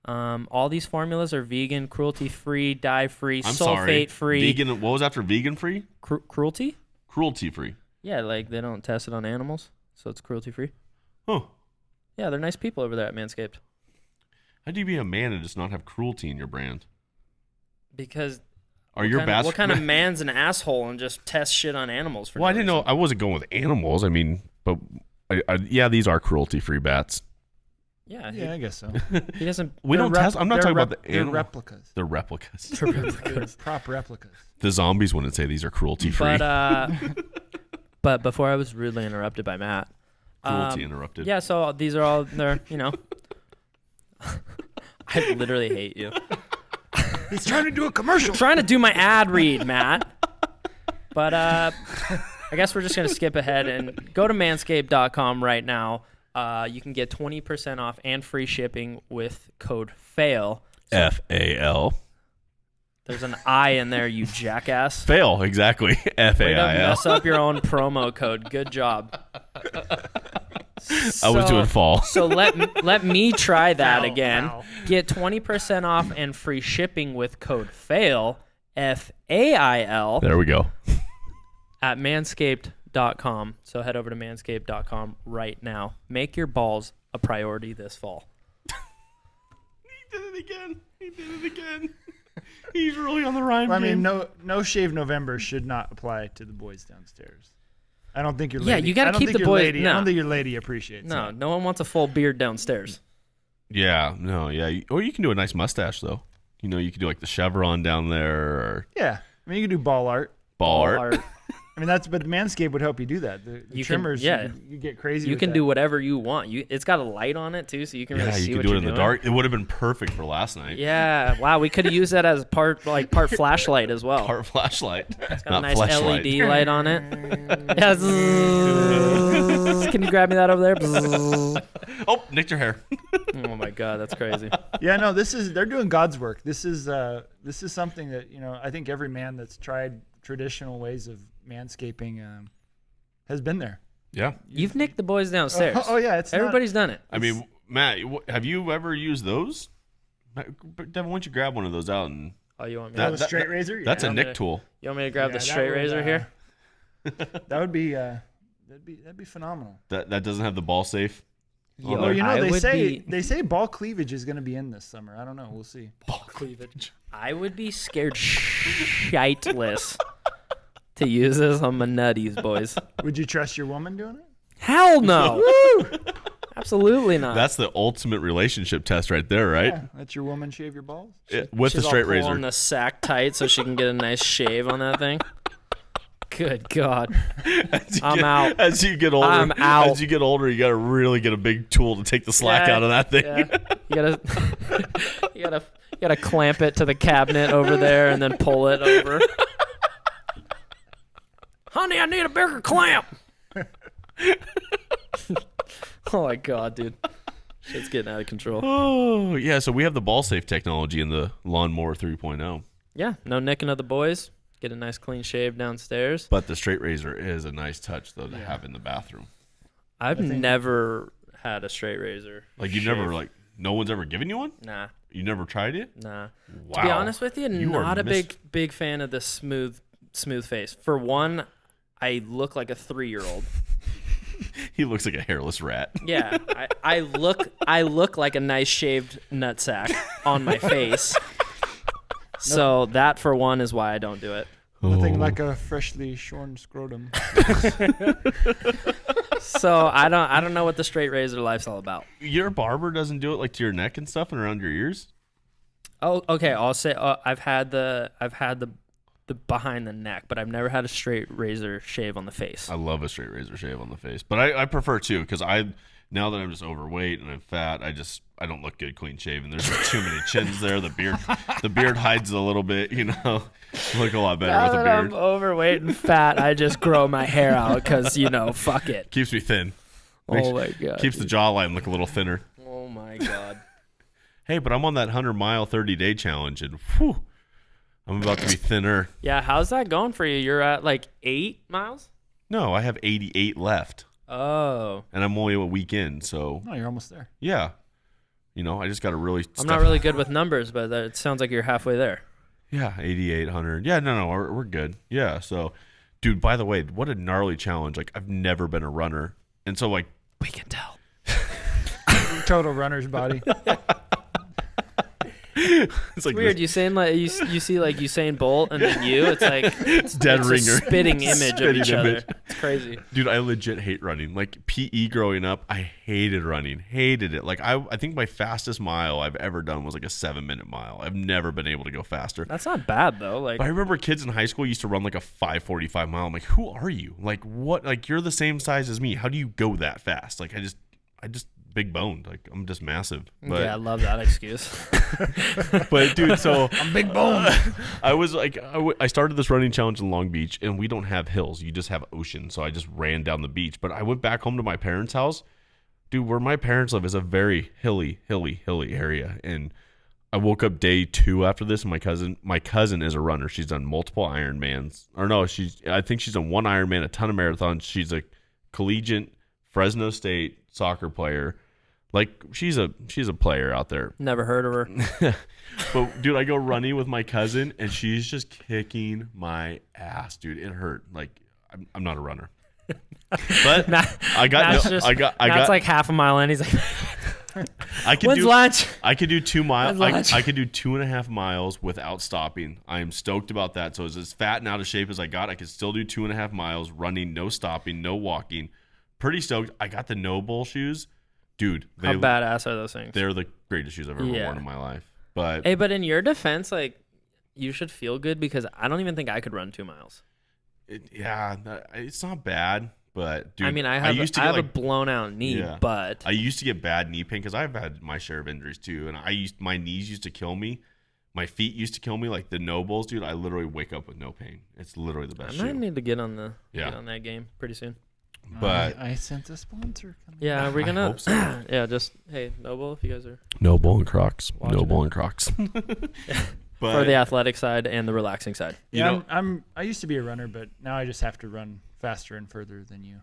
All these formulas are vegan, cruelty-free, dye-free, I'm sorry. sulfate-free. Vegan. What was after vegan free? Cruelty? Cruelty free. Yeah, like they don't test it on animals, so it's cruelty-free. Huh. Yeah, they're nice people over there at Manscaped. How do you be a man and just not have cruelty in your brand? Because what kind of man's an asshole and just test shit on animals for Well, no I didn't reason? know. I wasn't going with animals. I mean, but yeah, these are cruelty free bats. Yeah. Yeah, I guess so. He doesn't. We don't test. I'm not talking about the They're animal. replicas. They're replicas. They're prop replicas. The zombies wouldn't say these are cruelty free. But before I was rudely interrupted by Matt. Cruelty interrupted. Yeah, so these are all, they're, I literally hate you. He's trying to do a commercial. Trying to do my ad read, Matt. But I guess we're just going to skip ahead and go to manscaped.com right now. You can get 20% off and free shipping with code FAIL. FAL. There's an I in there, you jackass. Fail, exactly. Way to FAIL. mess up your own promo code. Good job. I was doing fall. So let me try that again. Foul. Get 20% off and free shipping with code FAIL, FAIL, There we go. at manscaped.com. So head over to manscaped.com right now. Make your balls a priority this fall. He did it again. He's really on the rhyme Well, I game. mean, no shave November should not apply to the boys downstairs. I don't think your Yeah, lady. you gotta I don't keep think the your boys- Lady, no. I don't think your lady appreciates. No, that. no one wants a full beard downstairs. Yeah, no, yeah. Or you can do a nice mustache, though. You can do like the chevron down there or Yeah, I mean, you can do ball art. ball art. I mean, but Manscaped would help you do that. The You can- trimmers, yeah. you get crazy. You with can that. do whatever you want. It's got a light on it too, so you can really Yeah, see you what could do it you're in the doing. dark. It would have been perfect for last night. Yeah, wow, we could have used that as part flashlight as well. Part flashlight, Got a not nice flashlight. LED light on it. Yeah, can you grab me that over there? Oh, nicked your hair. Oh my god, that's crazy. Yeah, no, they're doing God's work. This is something that I think every man that's tried traditional ways of manscaping has been there. Yeah. You've nicked the boys downstairs. Oh yeah, it's Everybody's done it. I mean, Matt, have you ever used those? Devin, why don't you grab one of those out and Oh, you want me? That- a straight razor. that's yeah. a nick tool. You want me to grab Yeah, the that straight would, razor here? That would be that'd be phenomenal. That doesn't have the ball safe. Yo, Well, I would be- they say ball cleavage is going to be in this summer. I don't know. We'll see. Ball cleavage. I would be scared shiteless to use this on my nutties, boys. Would you trust your woman doing it? Hell no. Absolutely not. That's the ultimate relationship test right there, right? Yeah, let your woman shave your balls. With She's the straight all razor. pulling the sack tight so she can get a nice shave on that thing. Good God. I'm out. As you get older, I'm out. As you get older, you gotta really get a big tool to take the slack Yeah, out of that thing. Yeah. You gotta clamp it to the cabinet over there and then pull it over. Honey, I need a bigger clamp. Oh my God, dude. Shit's getting out of control. Oh yeah, so we have the ball safe technology in the lawnmower 3.0, Yeah, no nicking of the boys. Get a nice clean shave downstairs. but the straight razor is a nice touch though to have in the bathroom. I've never had a straight razor. Like you've never no one's ever given you one. Nah. You never tried it. Nah. Wow. To be honest with you, You are not a big fan of the smooth face. For one, I look like a 3-year-old. He looks like a hairless rat. Yeah, I look like a nice shaved nutsack on my face. So that for one is why I don't do it. Nothing like a freshly shorn scrotum. So I don't know what the straight razor life's all about. Your barber doesn't do it like to your neck and stuff and around your ears. Oh, okay. I'll say I've had the behind the neck, but I've never had a straight razor shave on the face. I love a straight razor shave on the face, but I prefer too because now that I'm just overweight and I'm fat, I don't look good clean shaven. There's just too many chins there. The beard hides a little bit, Look a lot better Now with a that beard. I'm overweight and fat, I just grow my hair out because fuck it. Keeps me thin. Oh my God. Keeps the jawline look a little thinner. Oh my God. Hey, but I'm on that 100-mile 30-day challenge, and whew, I'm about to be thinner. Yeah, how's that going for you? You're at like 8 miles? No, I have 88 left, Oh. and I'm only a week in, so Oh, you're almost there. yeah. I just got to really. I'm not really good with numbers, but it sounds like you're halfway there. Yeah, 88, 100. Yeah, no, we're good. Yeah, so, dude, by the way, what a gnarly challenge. Like, I've never been a runner, and so, like, We can tell. Total runner's body. It's like Weird. Usain like you see like Usain Bolt and then you. It's like it's dead a ringer. spitting image of each Image. other. It's crazy. Dude, I legit hate running. Like PE growing up, I hated running. Hated it. Like I think my fastest mile I've ever done was like a 7-minute mile. I've never been able to go faster. That's not bad though. Like But I remember kids in high school used to run like a 5:45 mile. I'm like, who are you? Like what? Like you're the same size as me. How do you go that fast? Like I just big boned. Like I'm just massive. But, yeah, I love that excuse. but dude, so I'm big bone. I was like, I started this running challenge in Long Beach, and we don't have hills. You just have ocean. So I just ran down the beach. But I went back home to my parents' house. Dude, where my parents live is a very hilly area. And I woke up day 2 after this, and my cousin is a runner. She's done multiple Ironmans. Or no, I think she's done one Ironman, a ton of marathons. She's a collegiate Fresno State soccer player. Like she's a player out there. Never heard of her. But dude, I go running with my cousin, and she's just kicking my ass, dude. It hurt. Like I'm not a runner, but I got. It's like half a mile in. He's like, when's lunch? I could do 2 miles. When's lunch? I could do 2.5 miles without stopping. I am stoked about that. So as fat and out of shape as I got, I could still do 2.5 miles running, no stopping, no walking. Pretty stoked. I got the No Bull shoes. Dude, how badass are those things? They're the greatest shoes I've ever worn in my life. But in your defense, like you should feel good because I don't even think I could run 2 miles. It's not bad. But dude, I mean, I have a blown out knee, but I used to get bad knee pain because I've had my share of injuries too, and my knees used to kill me. My feet used to kill me. Like the No Bulls, dude. I literally wake up with no pain. It's literally the best. I might shoe. need to get on that game pretty soon. But I sent a sponsor coming. Yeah, are we gonna? I hope so. Yeah, just hey, Noble, if you guys are No Bull and Crocs, watching No Bull and Crocs. But for the athletic side and the relaxing side. Yeah, I used to be a runner, but now I just have to run faster and further than you.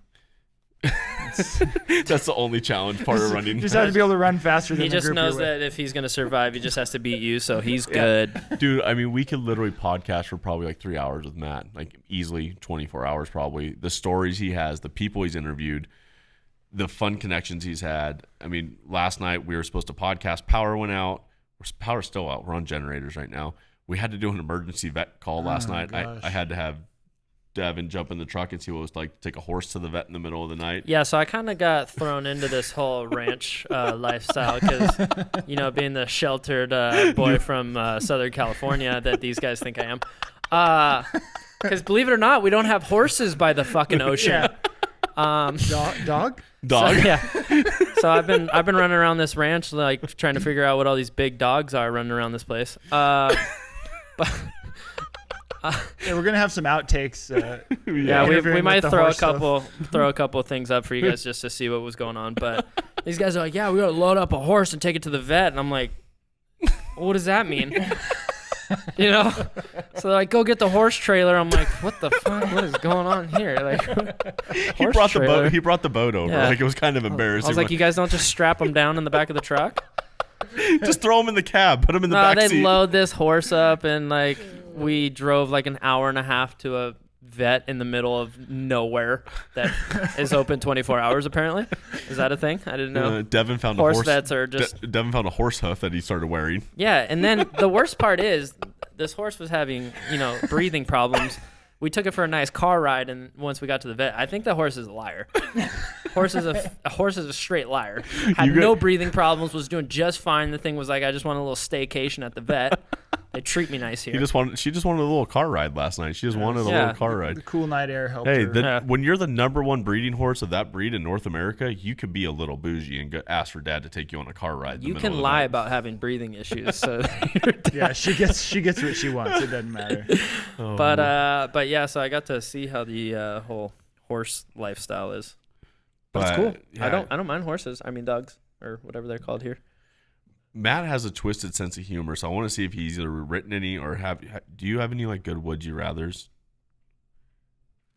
That's the only challenge part of running. Just have to be able to run faster than He the just group knows you're with. that if he's gonna survive, he just has to beat you, so he's good. Dude, I mean, we could literally podcast for probably like 3 hours with Matt, like easily 24 hours probably. The stories he has, the people he's interviewed, the fun connections he's had. I mean, last night we were supposed to podcast. Power went out. Power's still out. We're on generators right now. We had to do an emergency vet call last night. I had to have Devin jump in the truck and see what it was like to take a horse to the vet in the middle of the night. Yeah, so I kind of got thrown into this whole ranch lifestyle because, being the sheltered boy from Southern California that these guys think I am. Because believe it or not, we don't have horses by the fucking ocean. Dog? So, yeah. So I've been running around this ranch, like trying to figure out what all these big dogs are running around this place. Yeah, we're gonna have some outtakes. We might throw a couple. couple things up for you guys just to see what was going on. But these guys are like, yeah, we gotta load up a horse and take it to the vet, and I'm like, what does that mean? So they're like, go get the horse trailer. I'm like, what the fuck? What is going on here? Like, He brought the boat over. Yeah. Like it was kind of embarrassing. I was like, you guys don't just strap them down in the back of the truck? just throw them in the cab, put them in the back they seat. load this horse up, and like we drove like an hour and a half to a vet in the middle of nowhere that is open 24 hours apparently. Is that a thing? I didn't know. Devin found horse vets are just Devin found a horse hoof that he started wearing. Yeah, and then the worst part is this horse was having, breathing problems. We took it for a nice car ride, and once we got to the vet, I think the horse is a liar. Horse is a straight liar. Had no breathing problems, was doing just fine. The thing was like, I just want a little staycation at the vet. They treat me nice here. She just wanted a little car ride last night. She just wanted a little car ride. The cool night air helped Hey, her. when you're the number one breeding horse of that breed in North America, you could be a little bougie and ask for dad to take you on a car ride. You can lie about having breathing issues, so yeah, she gets what she wants. It doesn't matter. But yeah, so I got to see how the whole horse lifestyle is. But it's cool. Yeah. I don't mind horses. I mean dogs or whatever they're called here. Matt has a twisted sense of humor, so I want to see if he's either written any or do you have any like good would you rathers?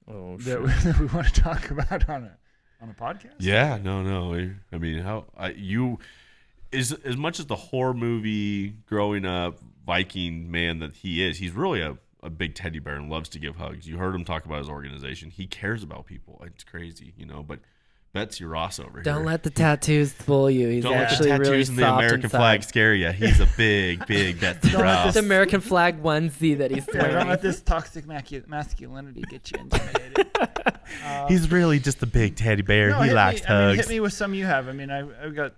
Oh that shit. we want to talk about on a podcast? Yeah, no. I mean, as much as the horror movie growing up Viking man that he is, he's really a big teddy bear and loves to give hugs. You heard him talk about his organization. He cares about people. It's crazy, but Betsy Ross over here. Don't let the tattoos fool you. He's Don't let the actually tattoos really and the soft American inside. flag scare you. He's a big, big Betsy Don't let Ross. this American flag onesie that he's Yeah, don't wearing. let this toxic masculinity get you intimidated. He's really just a big teddy bear. No, He hit likes me, hugs. hit me with some you have. I mean, I've got.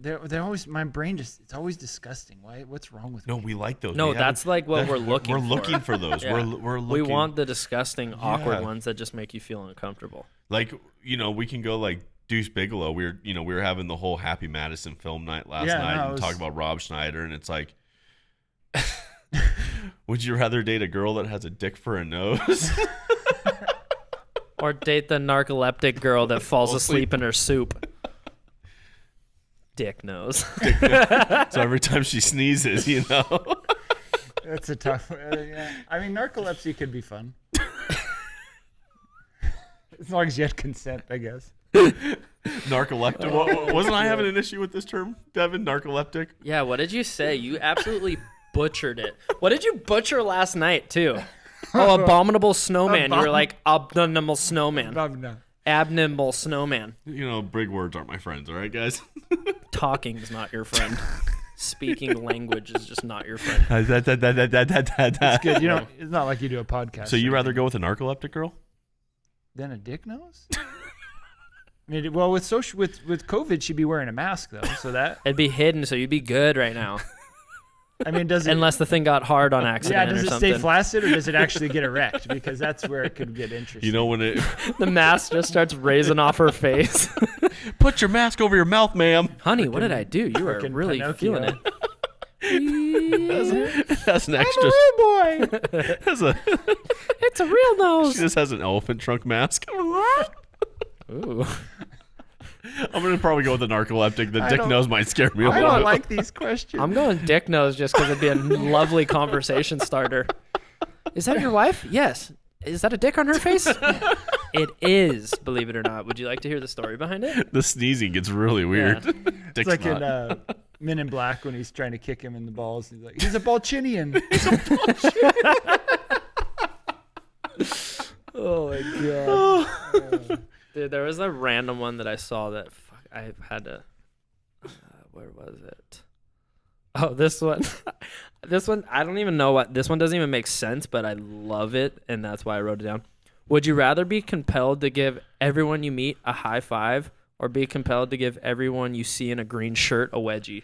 They're always my brain just it's always disgusting. Why? What's wrong with No, me? we like those. No, We that's haven't- like what that- we're looking for. We're looking for those. Yeah. We're looking. We want the disgusting, awkward Yeah. ones that just make you feel uncomfortable. like we can go like Deuce Bigelow. We were having the whole Happy Madison film night last Yeah, night no, it and was- talk about Rob Schneider, and it's like, would you rather date a girl that has a dick for a nose? Or date the narcoleptic girl that falls asleep in her soup. Dick nose. So every time she sneezes, That's a tough. Yeah. I mean, narcolepsy could be fun. As long as you had consent, I guess. narcoleptic. Wasn't I having an issue with this term, Devin? Narcoleptic. Yeah, what did you say? You absolutely butchered it. What did you butcher last night, too? Oh, abominable snowman. You were like, abominable snowman. Abnormal snowman. Big words aren't my friends. All right, guys. Talking is not your friend. Speaking language is just not your friend. It's good. It's not like you do a podcast. So you rather go with a narcoleptic girl? than a dick nose? I mean, well, with COVID, she'd be wearing a mask though, so that It'd be hidden, so you'd be good right now. I mean, does it? Unless the thing got hard on accident Does or it something. stay flaccid or does it actually get erect? Because that's where it could get interesting. When it The mask just starts raising off her face. put your mask over your mouth, ma'am. Honey, what did I do? You were Frickin' really Pinocchio. feeling it. That's an extra. boy. That's a, It's a real she nose. just has an elephant trunk mask. Ooh. I'm gonna probably go with the narcoleptic. The I dick don't- nose might scare me a I little don't bit. like these questions. I'm going dick nose just because it'd be a lovely conversation starter. Is that your wife? Yes. Is that a dick on her face? It is, believe it or not. Would you like to hear the story behind it? The sneezing gets really weird. Yeah. Dick's It's like not. in Men in Black when he's trying to kick him in the balls. He's like, he's a Balchinian. Oh my god. Dude, there was a random one that I saw that I had to. Where was it? Oh, this one. This one, I don't even know what. This one doesn't even make sense, but I love it, and that's why I wrote it down. Would you rather be compelled to give everyone you meet a high five, or be compelled to give everyone you see in a green shirt a wedgie?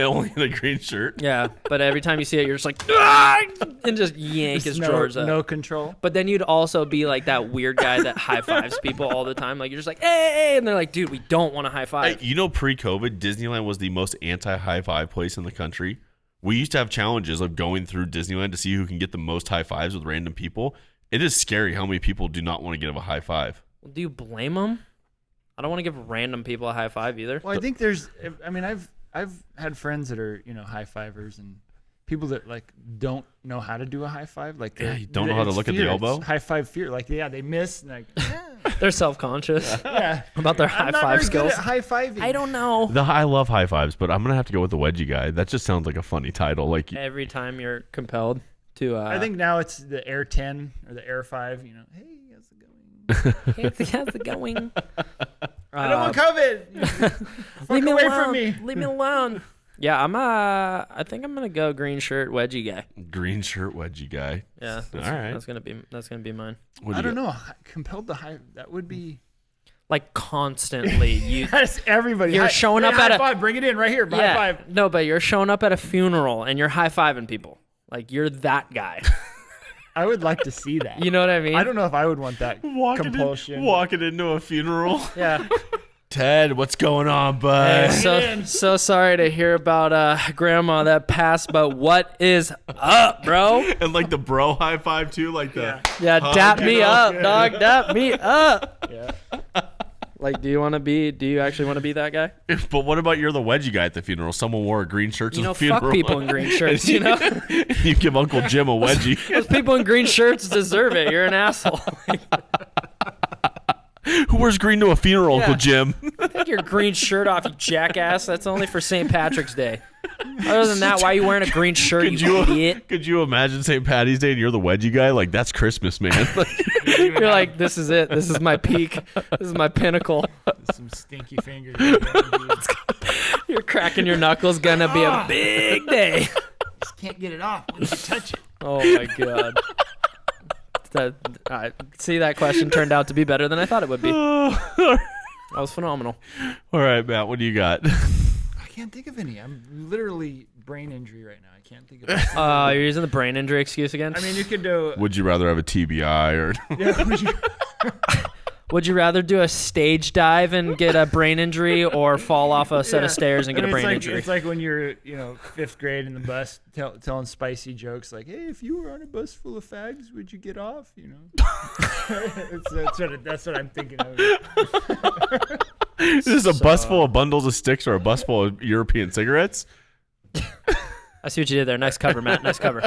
Only in a green shirt. Yeah, but every time you see it, you're just like, "Ah!" and just yank his drawers up. No control. But then you'd also be like that weird guy that high fives people all the time. Like you're just like, hey, and they're like, dude, we don't want a high five. Hey, pre-COVID, Disneyland was the most anti-high five place in the country. We used to have challenges of going through Disneyland to see who can get the most high fives with random people. It is scary how many people do not want to give a high five. Do you blame them? I don't want to give random people a high five either. Well, I think there's. I mean, I've had friends that are high fivers and people that like don't know how to do a high five. Like You don't know how to it's look at fear. the elbow? It's high five fear. Like they miss and like They're self-conscious yeah. about their I'm high not five very skills. good at high fiving. I don't know. I love high fives, but I'm gonna have to go with the wedgie guy. That just sounds like a funny title. Like Every time you're compelled to. I think now it's the Air 10 or the Air 5. Hey, how's it going? how's it going? I don't want COVID. Fuck Leave me away alone. from me. Leave me alone. Yeah, I think I'm gonna go green shirt wedgie guy. green shirt wedgie guy. Yeah, All right. That's gonna be mine. What do I you don't got? know. Compelled to high. That would be. Like constantly, you. That's everybody. You're showing up high at a- five. Bring it in right here. High five. No, but you're showing up at a funeral and you're high fiving people. Like you're that guy. I would like to see that. You know what I mean? I don't know if I would want that compulsion. Walking into a funeral. Yeah. Ted, what's going on, bud? So sorry to hear about grandma that passed, but what is up, bro? And like the bro high five too, like the Yeah, dap me up, dog. Dap me up. Yeah. Like, do you actually want to be that guy? But what about you're the wedgie guy at the funeral? Someone wore a green shirt to You know, the funeral. fuck people in green shirts, you know? You give Uncle Jim a wedgie. Those people in green shirts deserve it. You're an asshole. Who wears green to a funeral, Yeah. Uncle Jim? Take your green shirt off, you jackass. That's only for St. Patrick's Day. Other than that, why are you wearing a green shirt, you idiot? Could you imagine St. Patty's Day and you're the wedgie guy? Like, that's Christmas, man. You're like, this is it. This is my peak. This is my pinnacle. Some stinky fingers. You're cracking your knuckles. Gonna be a big day. Just can't get it off once you touch it. Oh my god. See, that question turned out to be better than I thought it would be. That was phenomenal. All right, Matt, what do you got? I can't think of any. I'm literally brain injury right now. I can't think of it. You're using the brain injury excuse again? I mean, you could do. Would you rather have a TBI or? Yeah, Would you rather do a stage dive and get a brain injury or fall off a set of stairs and get a brain injury? It's like when you're, 5th grade in the bus telling spicy jokes like, hey, if you were on a bus full of fags, would you get off? That's what I'm thinking of. Is this a bus full of bundles of sticks or a bus full of European cigarettes? I see what you did there. Nice cover, Matt. Nice cover.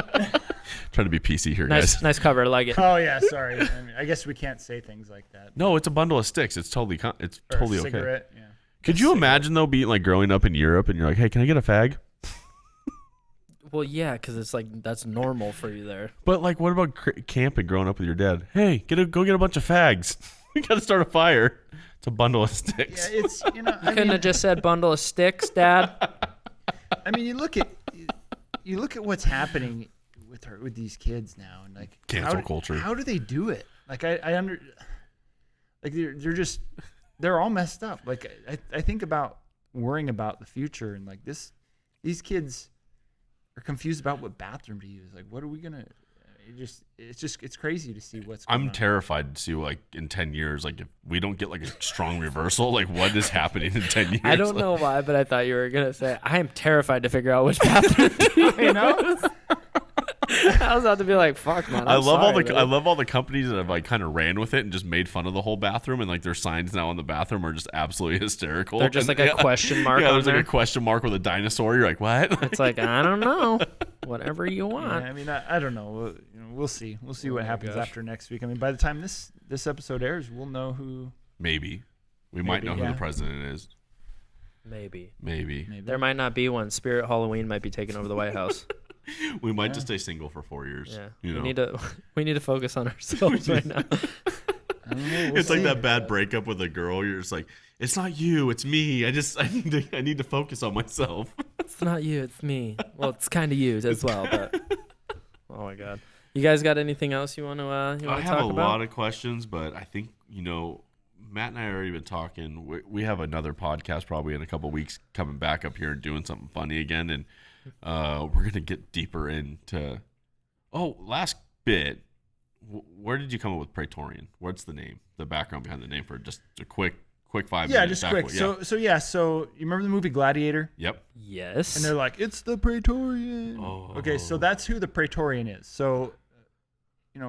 Trying to be PC here, guys. Nice cover. I like it. Oh, yeah, sorry. I guess we can't say things like that. No, it's a bundle of sticks. It's totally okay. Cigarette, yeah. Could you imagine, though, being like growing up in Europe and you're like, hey, can I get a fag? Well, yeah, because it's like that's normal for you there. But like, what about camping growing up with your dad? Hey, go get a bunch of fags. We got to start a fire. It's a bundle of sticks. Yeah, it's, You couldn't have just said bundle of sticks, Dad. I mean, you look at what's happening with these kids now, and like cancel culture. How do they do it? Like they're all messed up. Like I think about worrying about the future, and like these kids are confused about what bathroom to use. Like, what are we gonna? It's crazy to see what's going on. I'm terrified to see, like, in 10 years, like, if we don't get like a strong reversal, like what is happening in 10 years? I don't know why, but I thought you were gonna say I am terrified to figure out which bathroom to use. I was about to be like, "Fuck, man." I love all the companies that have like kind of ran with it and just made fun of the whole bathroom, and like their signs now in the bathroom are just absolutely hysterical. They're just like a question mark. Yeah, on there's there. like a question mark with a dinosaur. You're like, what? It's like, I don't know. Whatever you want. Yeah, I mean, I don't know. We'll see. We'll see what happens after next week. I mean, by the time this episode airs, we'll know who. Maybe we might know who the president is. Maybe. There might not be one. Spirit Halloween might be taking over the White House. We might just stay single for 4 years. Yeah. We need to focus on ourselves right now. It's like that bad breakup with a girl. You're just like, it's not you, it's me. I need to focus on myself. It's not you, it's me. Well, it's kind of you as well, but oh my god. You guys got anything else you want to talk about? I have a lot of questions, but I think, Matt and I already been talking. We have another podcast probably in a couple of weeks coming back up here and doing something funny again, and we're gonna get deeper into. Oh, last bit. Where did you come up with Praetorian? What's the name? The background behind the name for just a quick 5 minutes. Yeah, just quick. So you remember the movie Gladiator? Yep. Yes. And they're like, it's the Praetorian. Oh. Okay, so that's who the Praetorian is. So,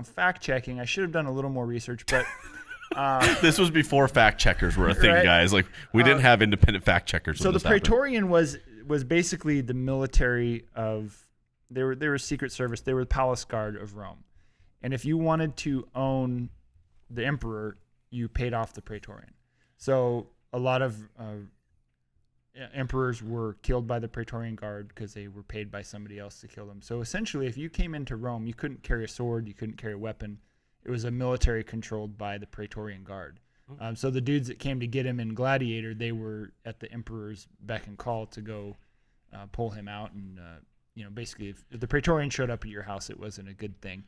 fact checking. I should have done a little more research, but. This was before fact checkers were a thing, right? Guys. Like, we didn't have independent fact checkers. So the Praetorian was basically the military of. They were Secret Service. They were the palace guard of Rome, and if you wanted to own the emperor, you paid off the Praetorian. So a lot of emperors were killed by the Praetorian Guard because they were paid by somebody else to kill them. So essentially, if you came into Rome, you couldn't carry a sword, you couldn't carry a weapon. It was a military controlled by the Praetorian Guard. So the dudes that came to get him in Gladiator, they were at the emperor's beck and call to go pull him out. And, basically, if the Praetorian showed up at your house, it wasn't a good thing.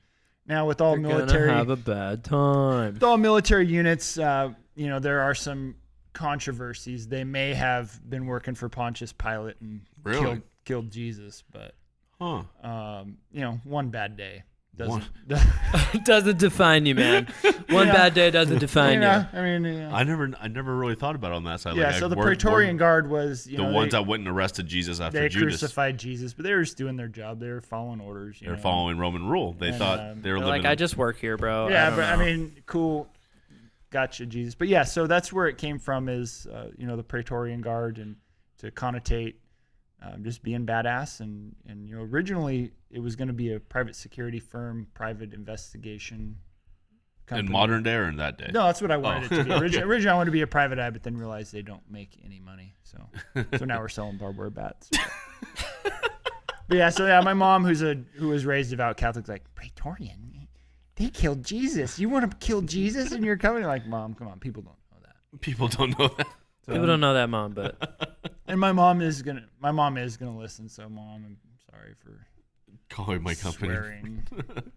Now, with all military... Gonna have a bad time. With all military units, there are some controversies. They may have been working for Pontius Pilate and killed Jesus, but one bad day doesn't define you, man. One bad day doesn't define you. I mean, I never really thought about it on that side. Yeah, so the Praetorian Guard was the ones that went and arrested Jesus after Judas. They crucified Jesus, but they were just doing their job. They were following orders. They're following Roman rule. They thought they were living. Like, I just work here, bro. Yeah, I mean, cool. Gotcha, Jesus. But yeah, so that's where it came from is, the Praetorian Guard and to connotate just being badass. And originally it was going to be a private security firm, private investigation company. In modern day or in that day? No, that's what I wanted it to be. Okay. Originally, I wanted to be a private eye, but then realized they don't make any money. So now we're selling barbed wire bats. But yeah, my mom, who was raised devout Catholic, like, Praetorian, they killed Jesus. You want to kill Jesus in your company? Like, Mom, come on, people don't know that. People don't know that. So, People don't know that, Mom, but and my mom is gonna listen. So, Mom, I'm sorry for Calling my company.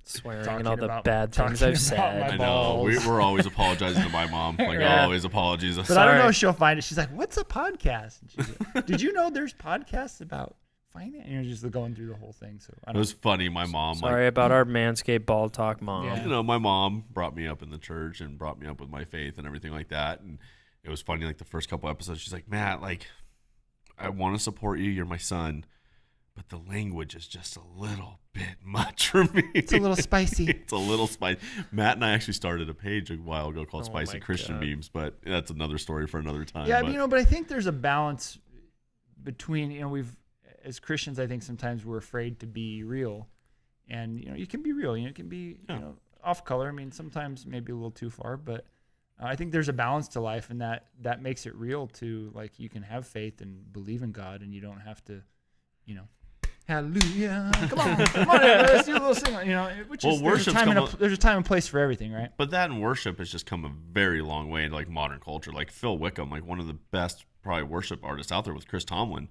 swearing Talking and all the about- bad things talking I've about said. my I know. balls. We're always apologizing to my mom. Like, Yeah. always apologies. But I don't know Sorry. if she'll find it. She's like, "What's a podcast?" And she's like, "Did you know there's podcasts about finance?" And you're just going through the whole thing. So I It don't. was funny. My mom, Sorry about our Manscaped ball talk, Mom. Yeah. you know, my mom brought me up in the church and brought me up with my faith and everything like that. And it was funny, like the first couple episodes, she's like, Matt, like, I want to support you. You're my son. But the language is just a little bit much for me. It's a little spicy. It's a little spicy. Matt and I actually started a page a while ago called Oh Spicy my Christian God. Memes, but that's another story for another time. Yeah, but but I think there's a balance between, as Christians, I think sometimes we're afraid to be real, and you can be real, it can be off color. I mean, sometimes maybe a little too far, but I think there's a balance to life, and that makes it real too. Like, you can have faith and believe in God, and you don't have to, hallelujah. Come on, let's do a little sing. Which Well, is worship's there's a time and place for everything, right? But that and worship has just come a very long way in like modern culture. Like Phil Wickham, like one of the best probably worship artists out there with Chris Tomlin,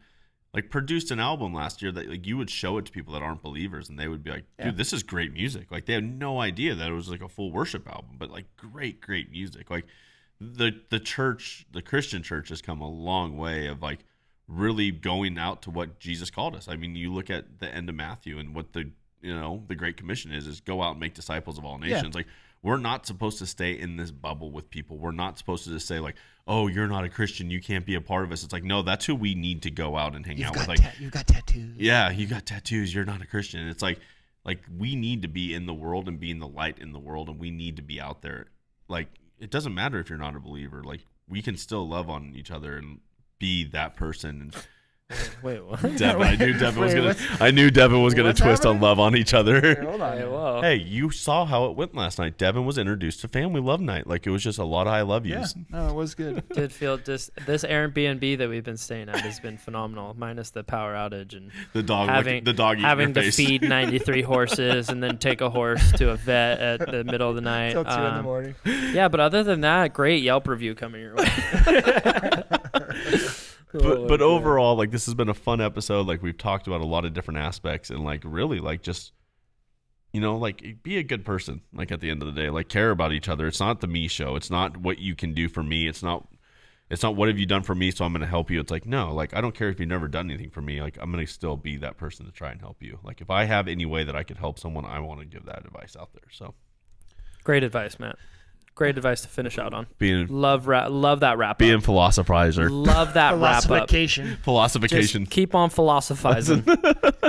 like produced an album last year that like you would show it to people that aren't believers and they would be like, dude, this is great music. Like they had no idea that it was like a full worship album, but like great music. Like the church, the Christian church has come a long way of like really going out to what Jesus called us. I mean, you look at the end of Matthew and what the Great Commission is go out and make disciples of all nations. Like we're not supposed to stay in this bubble with people. We're not supposed to just say like, oh, you're not a Christian, you can't be a part of us. It's like, no, that's who we need to go out and hang out with. Like, you've got tattoos. yeah, you got tattoos, you're not a Christian. It's like we need to be in the world and being the light in the world, and we need to be out there. Like, it doesn't matter if you're not a believer. Like, we can still love on each other and be that person. And Wait, what? Devin, I knew Devin was gonna what's twist on happening? love on each other. Here, hold on. Hey, whoa. Hey, you saw how it went last night. Devin was introduced to Family Love Night. Like, it was just a lot of I love Yeah, yous. no, it was good. Did feel this Airbnb that we've been staying at has been phenomenal, minus the power outage and The dog having eating having your to face. feed 93 horses and then take a horse to a vet at the middle of the night. Till 2 in the morning. Yeah, but other than that, great Yelp review coming your way. But overall, like, this has been a fun episode. Like, we've talked about a lot of different aspects and like really like just like be a good person. Like, at the end of the day, like, care about each other. It's not the me show. It's not what you can do for me. It's not what have you done for me, so I'm going to help you. It's like, no, like, I don't care if you've never done anything for me. Like, I'm going to still be that person to try and help you. Like, if I have any way that I could help someone, I want to give that advice out there. So Great advice, Matt. Great advice to finish out on. being Love that wrap being up. philosophizer. Love that wrap up. Philosophization. Philosophization. Just keep on philosophizing.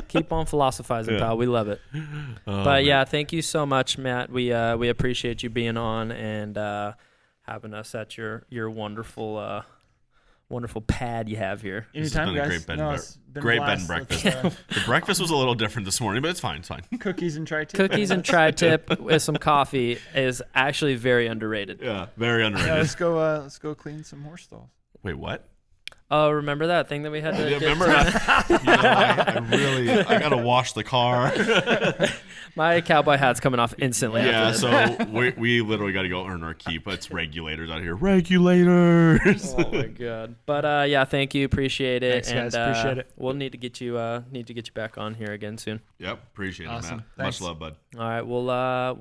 Keep on philosophizing, pal. We love it. Oh, But man. yeah, thank you so much, Matt. We appreciate you being on and having us at your wonderful wonderful pad you have here. This has Anytime, been a guys. great bed, No, and it's been a great bed and blast. breakfast. Let's, The breakfast was a little different this morning, but it's fine. It's fine. cookies and tri-tip. Cookies and tri-tip with some coffee is actually very underrated. Yeah, very Yeah, underrated. let's go clean some horse stalls. Wait, what? Oh, remember that thing that we had to Yeah, get remember? I gotta wash the car. My cowboy hat's coming off instantly Yeah, after this. so we literally got to go earn our keep. It's regulators out here. Regulators. Oh my god! But yeah, thank you, appreciate it, Thanks, guys. and Appreciate it. we'll need to get you back on here again soon. Yep, appreciate Awesome. it, man. Thanks. Much love, bud. All right, we'll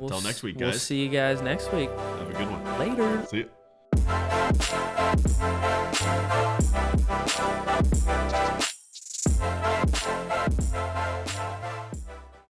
Till next week, We'll guys. see you guys next week. Have a good one. Later. See ya.